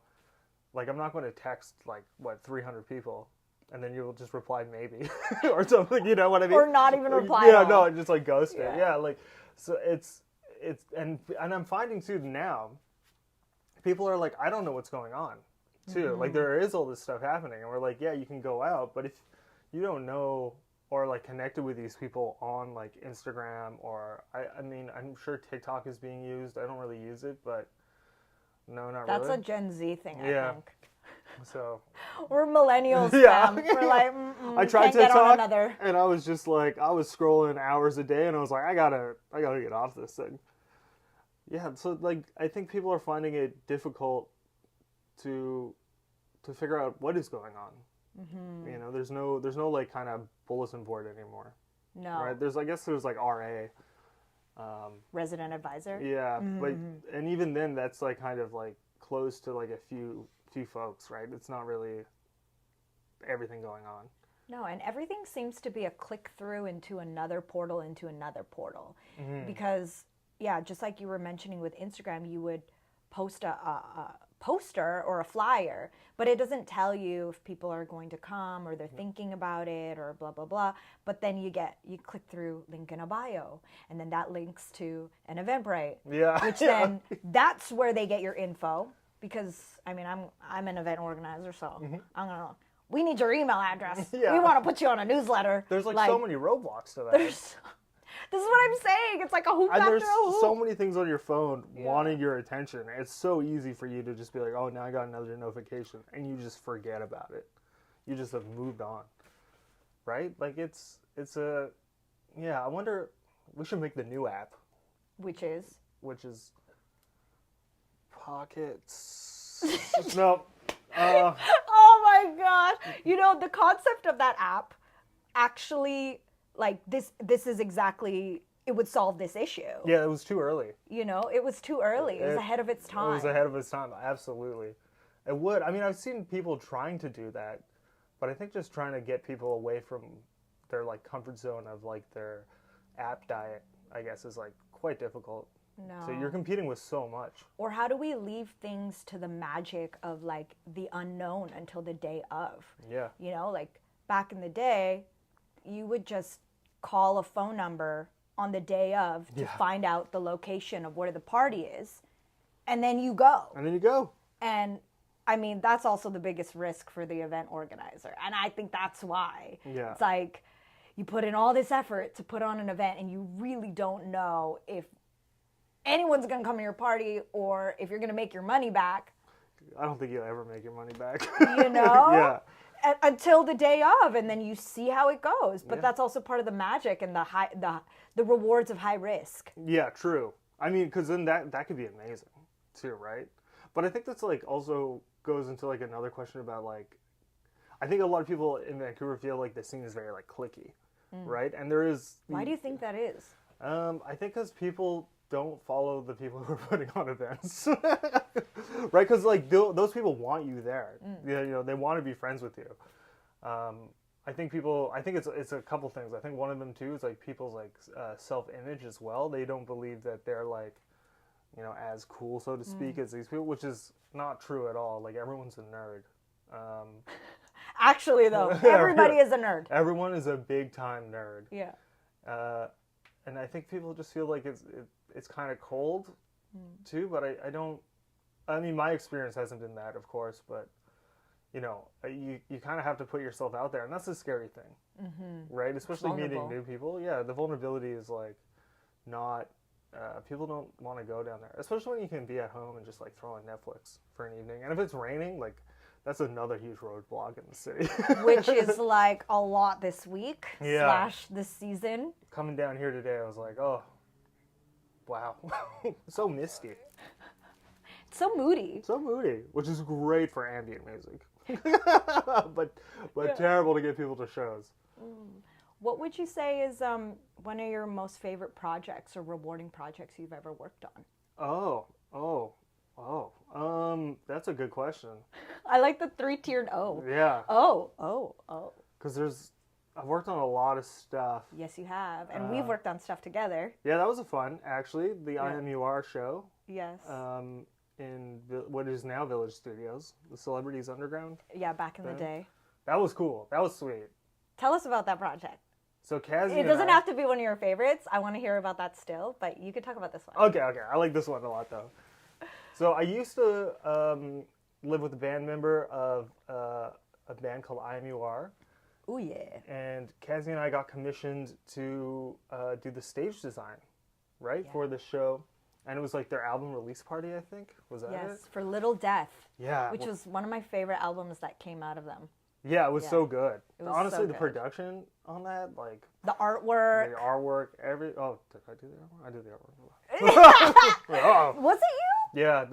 like I'm not going to text like 300 people. And then you'll just reply maybe or something, you know what I mean? Or not even reply Yeah, at all. no, just like ghost it. Yeah, like, so it's and I'm finding too now, people are like, I don't know what's going on too. Like there is all this stuff happening, and we're like, yeah, you can go out, but if you don't know or like connected with these people on like Instagram or I mean, I'm sure TikTok is being used. I don't really use it, but no, not really. That's a Gen Z thing, I think. So we're millennials, yeah. fam. We're like, I tried can't get on TikTok, another. and I was just like, I was scrolling hours a day, and I was like, I gotta get off this thing. Yeah, so like, I think people are finding it difficult to figure out what is going on. Mm-hmm. You know, there's no like kind of bulletin board anymore. No. Right? I guess there's like RA. Resident advisor. Yeah, but and even then, that's like kind of like close to like a few folks, right? It's not really everything going on. No, and everything seems to be a click through into another portal, because just like you were mentioning with Instagram, you would post a poster or a flyer, but it doesn't tell you if people are going to come or they're thinking about it or blah blah blah. But then you click through link in a bio, and then that links to an Eventbrite. Yeah, which then that's where they get your info. Because I mean, I'm an event organizer, so we need your email address. Yeah. We want to put you on a newsletter. There's like so many roadblocks to that. This is what I'm saying. It's like a hoop and after there's a hoop. so many things on your phone wanting your attention. It's so easy for you to just be like, oh, now I got another notification, and you just forget about it. You just have moved on, right? Like it's I wonder, we should make the new app, which is Pockets. No. Oh my gosh. You know, the concept of that app actually, like, this is exactly, it would solve this issue. Yeah, it was too early. You know, it was too early. It was ahead of its time. It was ahead of its time, absolutely. It would. I mean, I've seen people trying to do that, but I think just trying to get people away from their, like, comfort zone of, like, their app diet, I guess, is, like, quite difficult. No. So you're competing with so much. Or how do we leave things to the magic of like the unknown until the day of? Yeah. You know, like back in the day, you would just call a phone number on the day of to find out the location of where the party is, and then you go. And I mean, that's also the biggest risk for the event organizer. And I think that's why. Yeah. It's like you put in all this effort to put on an event and you really don't know if anyone's going to come to your party or if you're going to make your money back. I don't think you'll ever make your money back. You know? Yeah. Until the day of, and then you see how it goes. But that's also part of the magic and the rewards of high risk. Yeah, true. I mean, because then that could be amazing too, right? But I think that's like also goes into like another question about like, I think a lot of people in Vancouver feel like the scene is very like cliquey, right? And there is. Why do you think that is? I think because people don't follow the people who are putting on events, right? Because like those people want you there. They want to be friends with you. I think it's a couple things. I think one of them too is like people's like self-image as well. They don't believe that they're like, as cool, so to speak, as these people, which is not true at all. Like everyone's a nerd. Actually, though, everybody is a nerd. Everyone is a big time nerd. Yeah. And I think people just feel like it's kind of cold too. But I don't. I mean, my experience hasn't been that, of course, but. You kind of have to put yourself out there, and that's a scary thing, right? Especially meeting new people. Yeah, the vulnerability is like not. People don't want to go down there, especially when you can be at home and just like throw on Netflix for an evening. And if it's raining, like that's another huge roadblock in the city. Which is like a lot this week / this season. Coming down here today, I was like, oh, wow, so misty. So moody. So moody, which is great for ambient music. but terrible to get people to shows. What would you say is one of your most favorite projects or rewarding projects you've ever worked on? That's a good question. I like the 3-tiered O. Yeah. Oh. Because I've worked on a lot of stuff. Yes, you have. And we've worked on stuff together. Yeah, that was fun, actually. The MOARRR show. Yes. In what is now Village Studios, the Celebrities Underground. Yeah, back in the day. That was cool. That was sweet. Tell us about that project. So Cassie, it doesn't have to be one of your favorites. I want to hear about that still, but you could talk about this one. Okay. I like this one a lot, though. So I used to live with a band member of a band called MOARRR. Oh, yeah. And Cassie and I got commissioned to do the stage design, right, for the show. And it was like their album release party, I think. Was that it? Yes, for Little Death. Yeah. Which was one of my favorite albums that came out of them. Yeah, it was so good. Honestly, the good. production on that, like... The artwork. did I do the artwork? I did the artwork. Was it you? Yeah,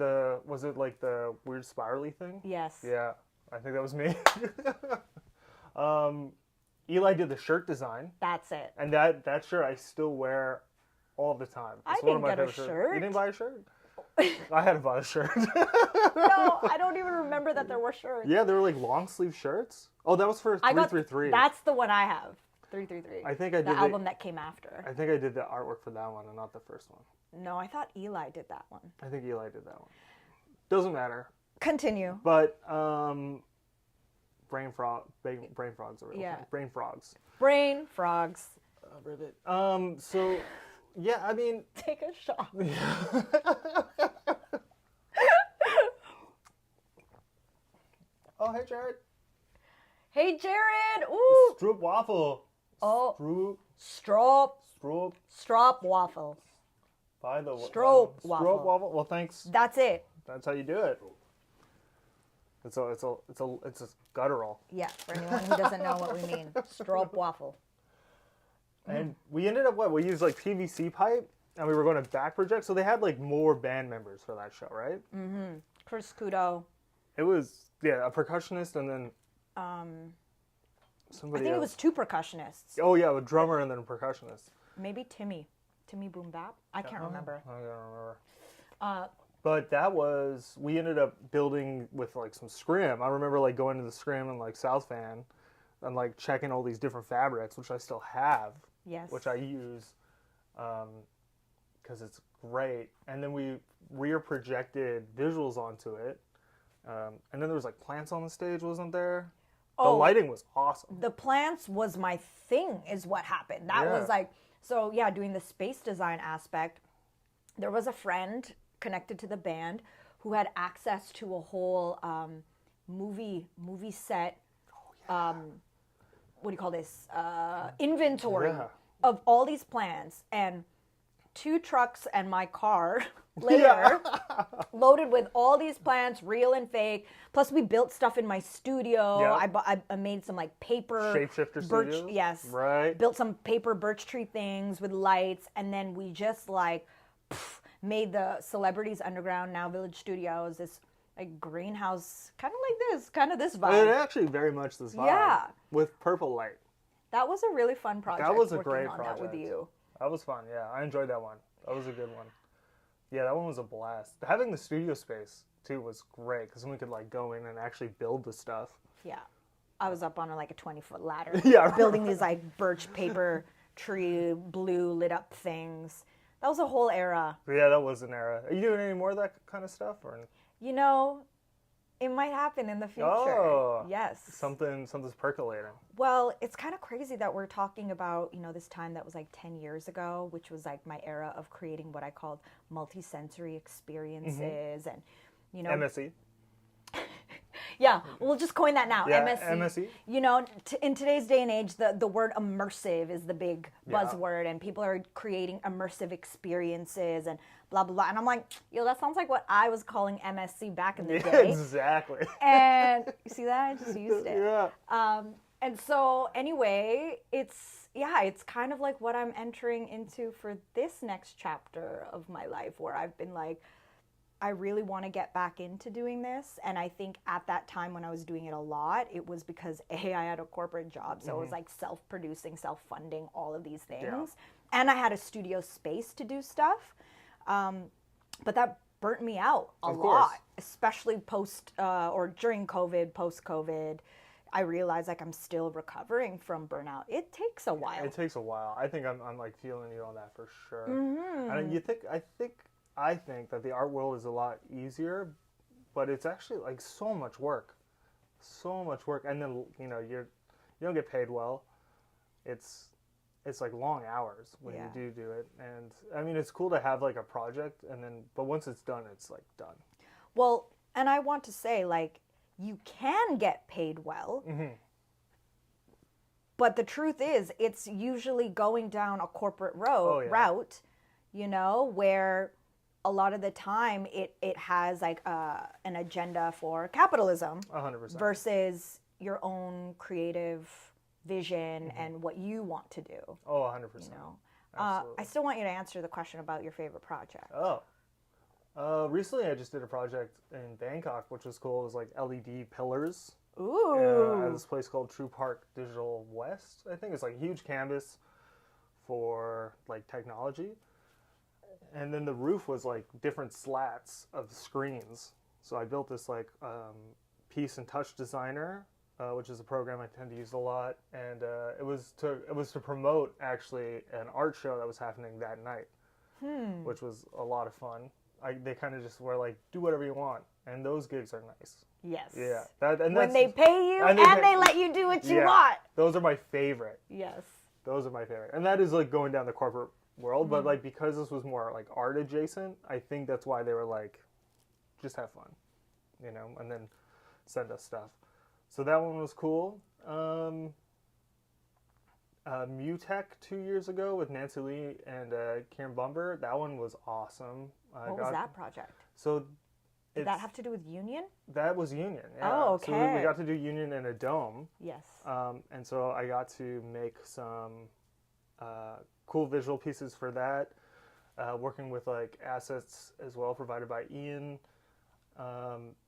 was it like the weird spirally thing? Yes. Yeah, I think that was me. Eli did the shirt design. That's it. And that shirt I still wear all the time. I didn't get a shirt. You didn't buy a shirt? I had to buy a shirt. No, I don't even remember that there were shirts. Yeah, there were like long sleeve shirts. Oh, that was for 333. That's the one I have. 333. I think I did the album that came after. I think I did the artwork for that one and not the first one. No, I thought Eli did that one. I think Eli did that one. Doesn't matter. Continue. But brain frogs are real thing. Brain frogs. Brain frogs. Ribbit. So yeah, I mean, take a shot. Oh, hey Jared. Hey Jared. Ooh. Stroop waffle. Oh. Strop waffle. By the way. Stroop waffle. Stroop waffle. Well, thanks. That's it. That's how you do it. It's a guttural. Yeah, for anyone who doesn't know what we mean. Strop waffle. And we ended up we used like PVC pipe, and we were going to back project, so they had like more band members for that show, right? Mm-hmm. Chris Kudo. It was a percussionist and then somebody I think else. it was 2 percussionists. Oh yeah, a drummer and then a percussionist. Maybe Timmy Boom Bap. I can't remember. I don't remember. But we ended up building with like some scrim. I remember like going to the scrim and like South Van and like checking all these different fabrics, which I still have. Yes. Which I use because it's great. And then we rear projected visuals onto it. And then there was like plants on the stage, wasn't there? The lighting was awesome. The plants was my thing, is what happened. That was like, doing the space design aspect. There was a friend connected to the band who had access to a whole movie set. What do you call this? Inventory of all these plants, and 2 trucks and my car later loaded with all these plants, real and fake. Plus we built stuff in my studio. I made some like paper shapeshifter birch studios. Yes. Right. Built some paper birch tree things with lights, and then we just made the Celebrities Underground, now Village Studios, this like greenhouse, kind of this vibe. It actually very much this vibe. Yeah. With purple light. That was a really fun project. That was a working great on project. That with you. That was fun. Yeah, I enjoyed that one. That was a good one. Yeah, that one was a blast. Having the studio space too was great because then we could like go in and actually build the stuff. Yeah. I was up on like a 20-foot ladder, Yeah, building these like birch paper tree blue lit up things. That was a whole era. Yeah, that was an era. Are you doing any more of that kind of stuff, or? You know, it might happen in the future. Oh, yes. Something's percolating. Well, it's kind of crazy that we're talking about, you know, this time that was like 10 years ago, which was like my era of creating what I called multisensory experiences and, you know. MSE. Yeah, we'll just coin that now, Yeah, MSC. MSE. You know, in today's day and age, the word immersive is the big buzzword, and people are creating immersive experiences and blah, blah, blah. And I'm like, yo, that sounds like what I was calling MSC back in the day. Exactly. And you see that? I just used it. Yeah. And so anyway, it's kind of like what I'm entering into for this next chapter of my life, where I've been like, I really want to get back into doing this. And I think at that time when I was doing it a lot, it was because I had a corporate job. So it was like self-producing, self-funding, all of these things. Yeah. And I had a studio space to do stuff. But that burnt me out a lot, especially post or during COVID, post-COVID. I realized like I'm still recovering from burnout. It takes a while. It takes a while. I think I'm like feeling you on that for sure. Mm-hmm. And I think that the art world is a lot easier, but it's actually like so much work, and then you know you don't get paid well. It's like long hours when you do it, and I mean it's cool to have like a project, but once it's done, it's like done. Well, and I want to say like you can get paid well. Mm-hmm. But the truth is, it's usually going down a corporate route, you know, where a lot of the time it has like an agenda for capitalism 100%. versus your own creative vision and what you want to do. Oh, 100%. You know, Absolutely. I still want you to answer the question about your favorite project. Recently I just did a project in Bangkok, which was cool. It was like LED pillars. Ooh. At this place called True Park Digital West. I think it's like a huge canvas for like technology. And then the roof was like different slats of screens. So I built this like piece in Touch Designer, which is a program I tend to use a lot. And it was to promote actually an art show that was happening that night, which was a lot of fun. They kind of just were like, do whatever you want. And those gigs are nice. Yes. Yeah. When they pay you and they let you do what you want. Those are my favorite. Yes. Those are my favorite. And that is like going down the corporate world, but like because this was more like art adjacent, I think that's why they were like, just have fun, you know, and then send us stuff. So that one was cool. Mutech 2 years ago with Nancy Lee and Karen Bumber. That one was awesome. What was that project? So did that have to do with Union? That was Union. Yeah. Oh, okay. So we got to do Union in a dome. Yes. And so I got to make some cool visual pieces for that. Working with like assets as well provided by Ian,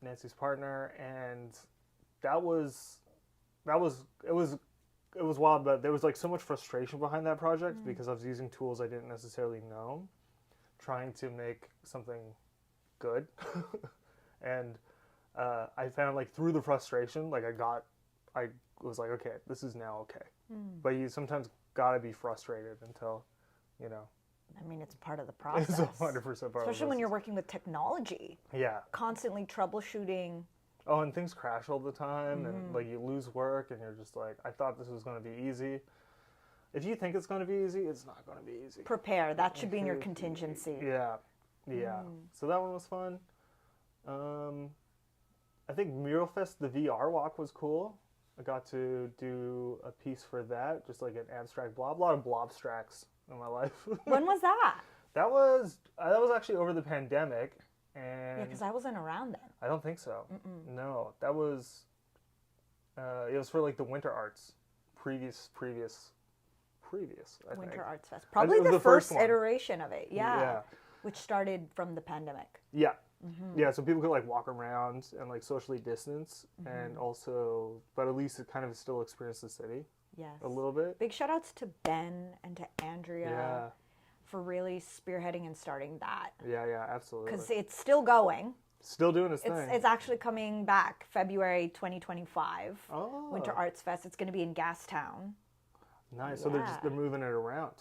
Nancy's partner, and it was wild, but there was like so much frustration behind that project because I was using tools I didn't necessarily know, trying to make something good. And I found like through the frustration, like I was like, okay, this is now okay. But you sometimes gotta be frustrated until, you know. I mean, it's part of the process. It's 100% part of the process. Especially when you're working with technology. Yeah. Constantly troubleshooting. Oh, and things crash all the time, and like you lose work, and you're just like, I thought this was going to be easy. If you think it's going to be easy, it's not going to be easy. Prepare. That should be in your contingency. Yeah. So that one was fun. I think MuralFest, the VR walk was cool. I got to do a piece for that, just like an abstract blob. A lot of blobstracts in my life. When was that? That was actually over the pandemic. And yeah, because I wasn't around then. I don't think so. No, that was. It was for like the Winter Arts, previous. I Winter think. Arts Fest, probably the first one. iteration of it. Yeah, which started from the pandemic. Yeah, yeah. So people could like walk around and like socially distance, and also, but at least it kind of still experience the city, Yes. a little bit. Big shout outs to Ben and to Andrea Yeah. for really spearheading and starting that. Yeah, absolutely. Because it's still going. Still doing its thing. It's actually coming back February 2025. Oh. Winter Arts Fest. It's going to be in Gastown. Nice. So they're moving it around.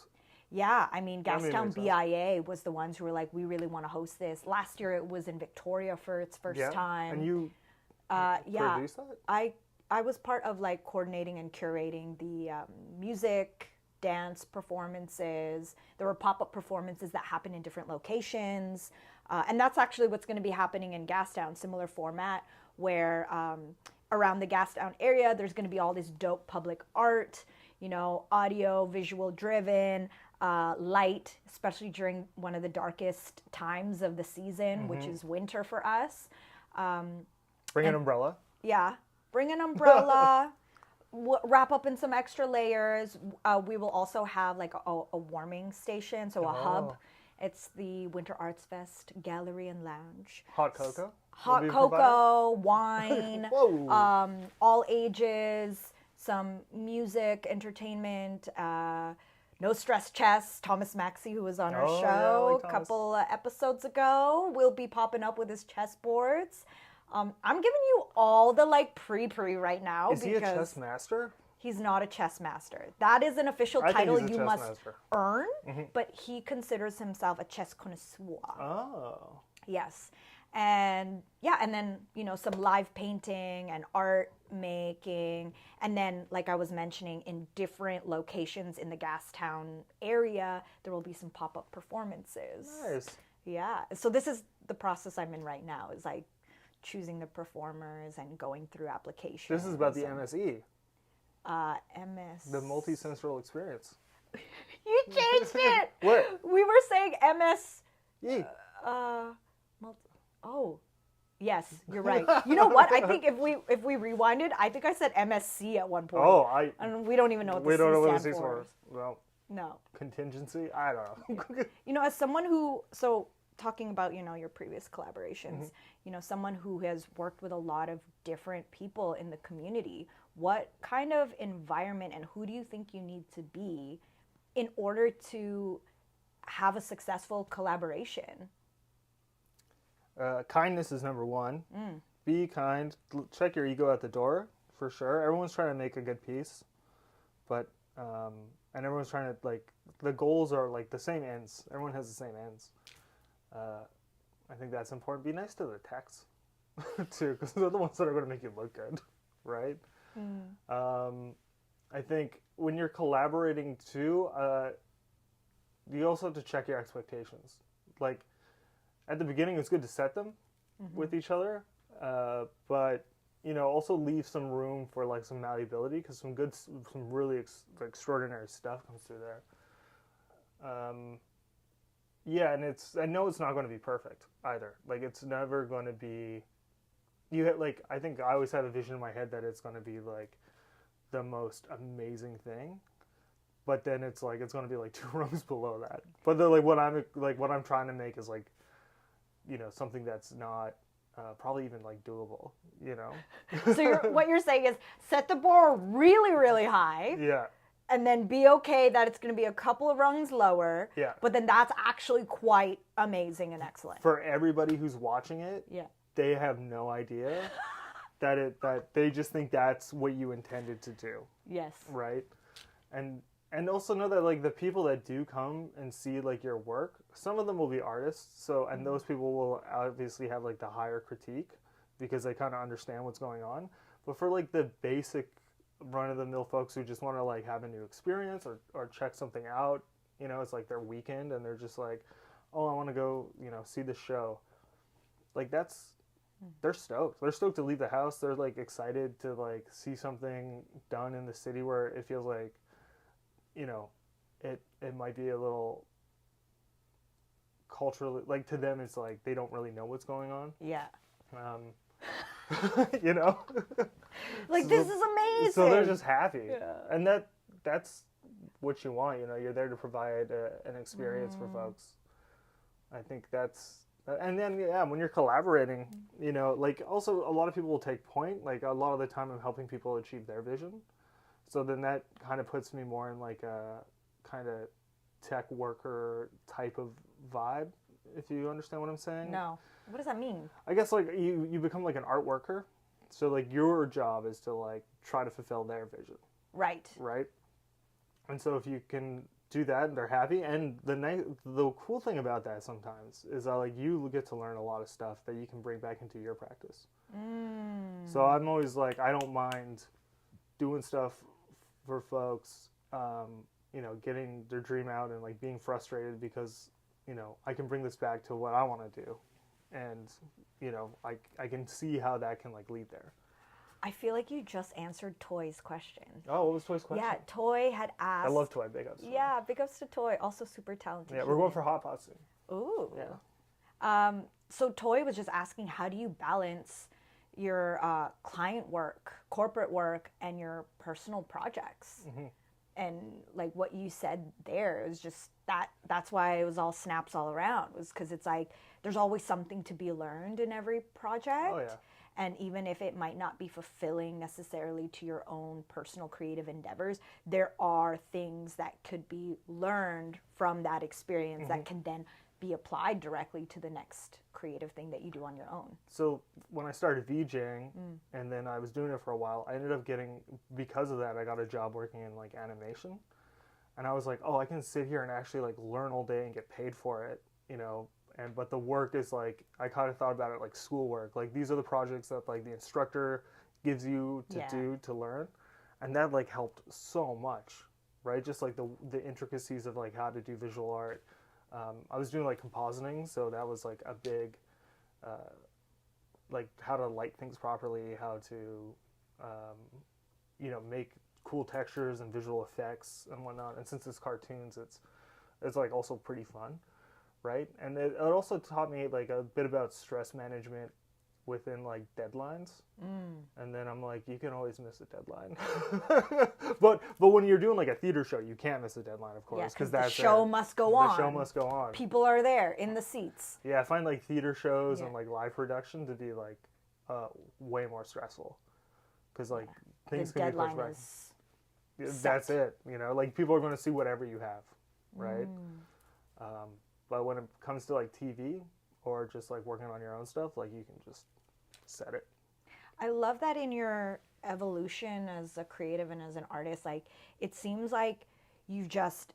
Yeah, I mean, Gastown makes sense. BIA was the ones who were like, we really want to host this. Last year it was in Victoria for its first time. And you produced that? I was part of like coordinating and curating the music, dance performances. There were pop-up performances that happen in different locations. And that's actually what's going to be happening in Gastown, similar format, where around the Gastown area, there's going to be all this dope public art, you know, audio, visual driven, light, especially during one of the darkest times of the season, which is winter for us. Bring an umbrella. Yeah, bring an umbrella, wrap up in some extra layers. We will also have like a warming station, so a hub. It's the Winter Arts Fest Gallery and Lounge. Hot cocoa? Hot cocoa, wine, Whoa. all ages, some music, entertainment, no stress chess. Thomas Maxey, who was on our Oh, yeah, show like a Thomas. couple episodes ago, will be popping up with his chessboards. I'm giving you all the like pre right now Is he a because chess master? he's not a chess master. That is an official I think title he's a you chess must master. earn, but he considers himself a chess connoisseur. Oh. Yes. And yeah, and then, you know, some live painting and art making. And then, like I was mentioning, in different locations in the Gastown area, there will be some pop-up performances. Nice. Yeah. So this is the process I'm in right now, is like choosing the performers and going through applications. This is about the MSE, MS. the multisensory experience. You changed it! What? We were saying MS. Yee. Oh, yes, you're right. You know what? I think if we rewinded, I think I said MSC at one point. Oh, and we don't even know what the we C don't know what the stands C for. for. Well, No. contingency? I don't know. You know, as someone who, so talking about, you know, your previous collaborations, you know, someone who has worked with a lot of different people in the community, what kind of environment and who do you think you need to be in order to have a successful collaboration? Kindness is number one. Be kind. Check your ego at the door, for sure. Everyone's trying to make a good piece, but and everyone's trying to, like, the goals are like the same ends. Everyone has the same ends. I think that's important. Be nice to the techs too, because they're the ones that are going to make you look good, right? I think when you're collaborating too, you also have to check your expectations. Like, at the beginning, it's good to set them with each other, but, you know, also leave some room for like some malleability, because some really extraordinary stuff comes through there. Yeah, and I know it's not going to be perfect either. Like, it's never going to be. I think I always have a vision in my head that it's going to be like the most amazing thing, but then it's like it's going to be like 2 rungs below that. But then, what I'm trying to make is, like, you know, something that's not probably even like doable, you know. So what you're saying is set the bar really, really high. Yeah. And then be okay that it's going to be a couple of rungs lower. Yeah. But then that's actually quite amazing and excellent. For everybody who's watching it, Yeah. they have no idea that they just think that's what you intended to do. Yes. Right? And also know that, like, the people that do come and see, like, your work, some of them will be artists, so, and those people will obviously have, like, the higher critique because they kind of understand what's going on. But for, like, the basic run-of-the-mill folks who just want to, like, have a new experience or check something out, you know, it's like their weekend and they're just like, oh, I want to go, you know, see the show. Like, they're stoked. They're stoked to leave the house. They're, like, excited to, like, see something done in the city where it feels like, you know, it might be a little culturally, like, to them it's like they don't really know what's going on. Yeah. You know? Like, So- this is amazing. So they're just happy. Yeah. And that's what you want, you know. You're there to provide an experience for folks. I think that's, and then, yeah, when you're collaborating, you know, like, also a lot of people will take point. Like, a lot of the time I'm helping people achieve their vision. So then that kind of puts me more in like a kind of tech worker type of vibe, if you understand what I'm saying. No. What does that mean? I guess like you become like an art worker. So like your job is to like try to fulfill their vision. Right. Right? And so if you can do that, they're happy. And the cool thing about that sometimes is that like you get to learn a lot of stuff that you can bring back into your practice. So I'm always like, I don't mind doing stuff for folks, you know, getting their dream out and like being frustrated because, you know, I can bring this back to what I want to do. And, you know, I can see how that can like lead there. I feel like you just answered Toy's question. Oh, what was Toy's question? Yeah, Toy had asked. I love Toy. Big ups. Yeah, big ups to Toy. Also super talented. Yeah, we're going for hot pot soon. Ooh. Yeah. So Toy was just asking, how do you balance your client work, corporate work, and your personal projects? And like what you said there is just that's why it was all snaps all around, was because it's like there's always something to be learned in every project. Oh, yeah. And even if it might not be fulfilling necessarily to your own personal creative endeavors, there are things that could be learned from that experience that can then be applied directly to the next creative thing that you do on your own. So when I started VJing and then I was doing it for a while, I ended up because of that, I got a job working in like animation. And I was like, oh, I can sit here and actually like learn all day and get paid for it, you know. But the work is like, I kind of thought about it like schoolwork. Like these are the projects that like the instructor gives you to do to learn. And that like helped so much, right? Just like the intricacies of like how to do visual art. I was doing like compositing, so that was like a big, like how to light things properly, how to, you know, make cool textures and visual effects and whatnot. And since it's cartoons, it's like also pretty fun, right? And it also taught me like a bit about stress management within like deadlines. And then I'm like, you can always miss a deadline. but when you're doing like a theater show, you can't miss a deadline, of course, because the show must go on. The show must go on. People are there in the seats. Yeah, I find like theater shows and like live production to be like way more stressful, because like things can be pushed back. That's it. You know, like people are going to see whatever you have, right? But when it comes to like TV or just like working on your own stuff, like you can just set it. I love that in your evolution as a creative and as an artist, like it seems like you've just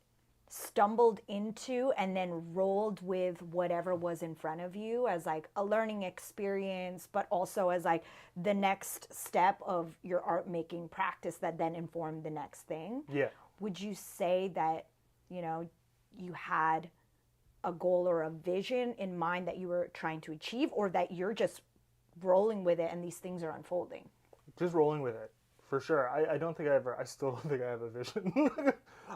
stumbled into and then rolled with whatever was in front of you as like a learning experience, but also as like the next step of your art making practice that then informed the next thing. Yeah. Would you say that, you know, you had a goal or a vision in mind that you were trying to achieve, or that you're just rolling with it and these things are unfolding? Just rolling with it, for sure. I still don't think I have a vision.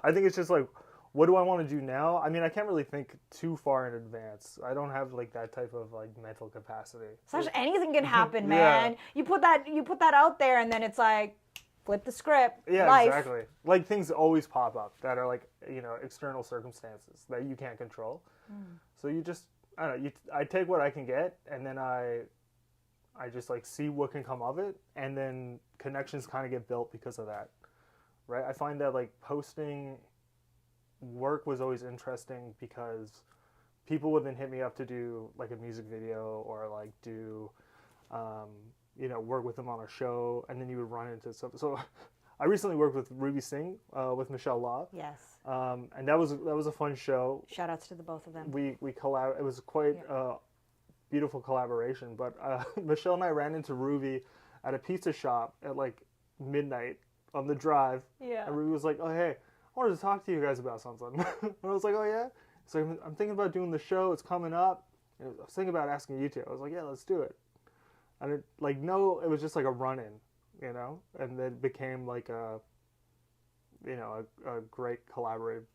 I think it's just like, what do I want to do now? I mean, I can't really think too far in advance. I don't have like that type of like mental capacity. Such anything can happen, man. Yeah. You put that out there and then it's like, flip the script. Yeah, life. Exactly. Like things always pop up that are like, you know, external circumstances that you can't control. So you just, I don't know, I take what I can get, and then I just like see what can come of it, and then connections kind of get built because of that, right? I find that like posting work was always interesting because people would then hit me up to do like a music video or like do, you know, work with them on a show, and then you would run into something. So I recently worked with Ruby Singh with Michelle Law. Yes. And that was a fun show. Shout outs to the both of them. We collab. It was quite beautiful collaboration. But Michelle and I ran into Ruby at a pizza shop at like midnight on the drive. Yeah. And Ruby was like, "Oh hey, I wanted to talk to you guys about something." And I was like, "Oh yeah." So I'm thinking about doing the show. It's coming up. And I was thinking about asking you two. I was like, "Yeah, let's do it." And it was just like a run-in, you know, and then it became like a great collaborative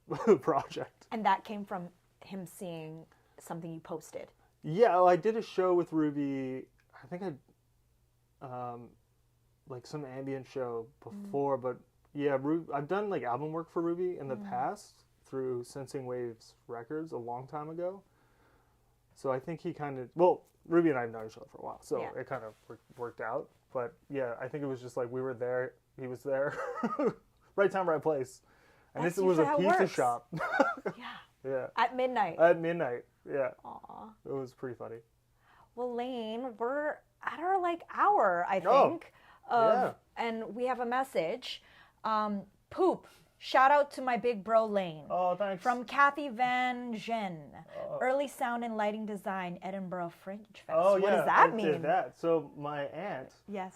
project. And that came from him seeing something you posted. Yeah, well, I did a show with Ruby. I think like some ambient show before, but yeah, I've done like album work for Ruby in the past through Sensing Waves Records a long time ago. So I think he kind of, Ruby and I have known each other for a while, so it kind of worked out. But yeah, I think it was just like we were there, he was there. right time, right place. And That's this was a usually how it pizza works. shop. Yeah. Yeah. At midnight. At midnight. Yeah. Aw. It was pretty funny. Well, Laine, we're at our hour, I Oh, think. Of, yeah. And we have a message. Poop. Shout out to my big bro Laine. Oh, thanks. From Kathy Van Gen. Early sound and lighting design, Edinburgh Fringe Fest. Oh, yeah. What does that I mean? did that. So my aunt Yes.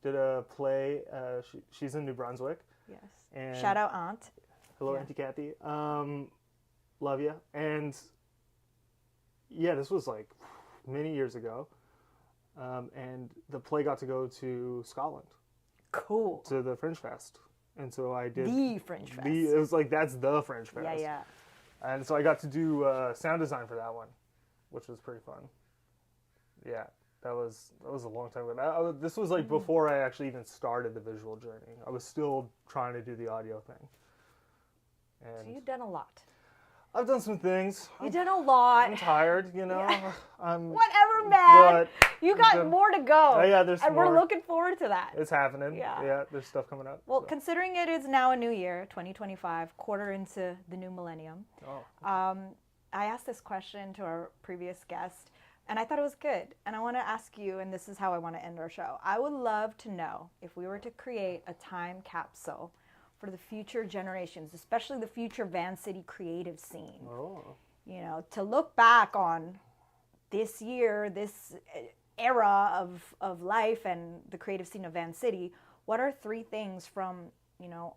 did a play. She's in New Brunswick. Yes. And Shout out Aunt. hello, Yeah. Auntie Kathy. Love you. And yeah, this was like many years ago. And the play got to go to Scotland Cool. to the Fringe Fest. And so I did The Fringe Fest. it was like, that's the Fringe Fest. Yeah, yeah. And so I got to do sound design for that one, which was pretty fun. Yeah, that was a long time ago. This was like before I actually even started the visual journey. I was still trying to do the audio thing. And So you've done a lot. I've done some things. You've done a lot. I'm tired, you know. Yeah. I'm Whatever, man. But You got the- more to go. Oh, yeah, there's And more. we're looking forward to that. It's happening. Yeah. Yeah, there's stuff coming up. Well, so. considering it is now a new year, 2025, quarter into the new millennium, Oh. I asked this question to our previous guest, and I thought it was good. And I want to ask you, and this is how I want to end our show. I would love to know if we were to create a time capsule for the future generations, especially the future Vancity creative scene. Oh. You know, to look back on this year, this era of life and the creative scene of Vancity, what are 3 things from,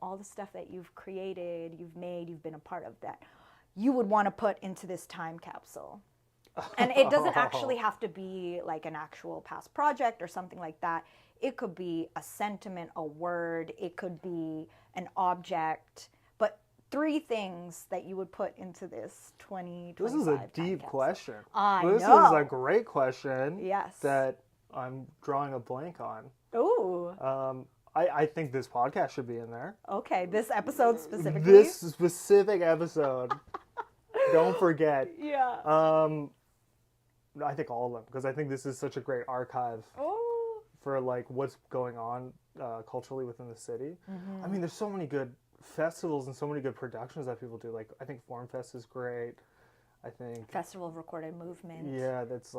all the stuff that you've created, you've made, you've been a part of that you would want to put into this time capsule? And it doesn't actually have to be like an actual past project or something like that. It could be a sentiment, a word, it could be an object, but 3 things that you would put into this 2025 This is a time deep capsule. question. I This know. is a great question. Yes. That I'm drawing a blank on. Ooh. I think this podcast should be in there. Okay, this episode specifically. This specific episode. Don't forget. Yeah. I think all of them, because I think this is such a great archive Oh. for like what's going on culturally within the city. I mean, there's so many good festivals and so many good productions that people do. Like, I think Form Fest is great. I think Festival of Recorded Movement. yeah, that's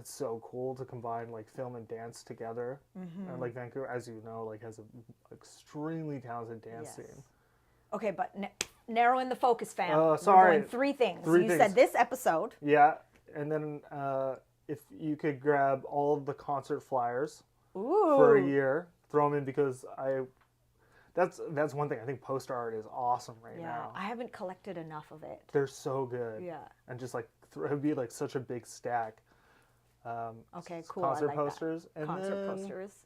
so cool to combine like film and dance together. And like Vancouver, as you know, like has an extremely talented dance Yes. scene. Okay, but narrowing the focus, fam. Oh, We're sorry. going 3 things. 3 you things. said this episode. Yeah, and then if you could grab all of the concert flyers Ooh. for a year, throw them in, because that's one thing. I think poster art is awesome right Yeah, now. I haven't collected enough of it. They're so good. Yeah. And just like it would be like such a big stack. Okay, cool. I Concert like posters, that. and Concert then posters.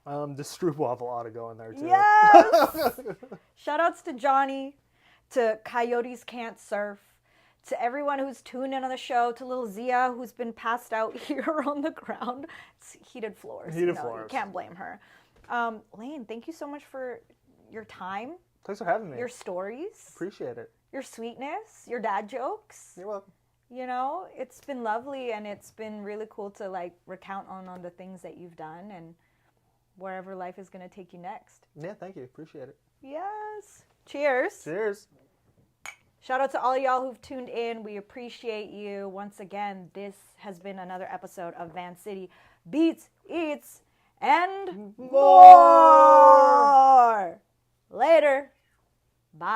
the Stroopwafel ought to go in there too. Yes! Shout outs to Johnny, to Coyotes Can't Surf, to everyone who's tuned in on the show, to little Zia who's been passed out here on the ground. It's heated floors. Heated You floors. can't blame her. Laine, thank you so much for your time, Thanks for having me. your stories, Appreciate it. your sweetness, your dad jokes. You're welcome. It's been lovely, and it's been really cool to like recount on the things that you've done and wherever life is going to take you next. Yeah, thank you. Appreciate it. Yes. Cheers. Cheers. Shout out to all y'all who've tuned in. We appreciate you. Once again, this has been another episode of Vancity Beats, Eats, and more. Later. Bye.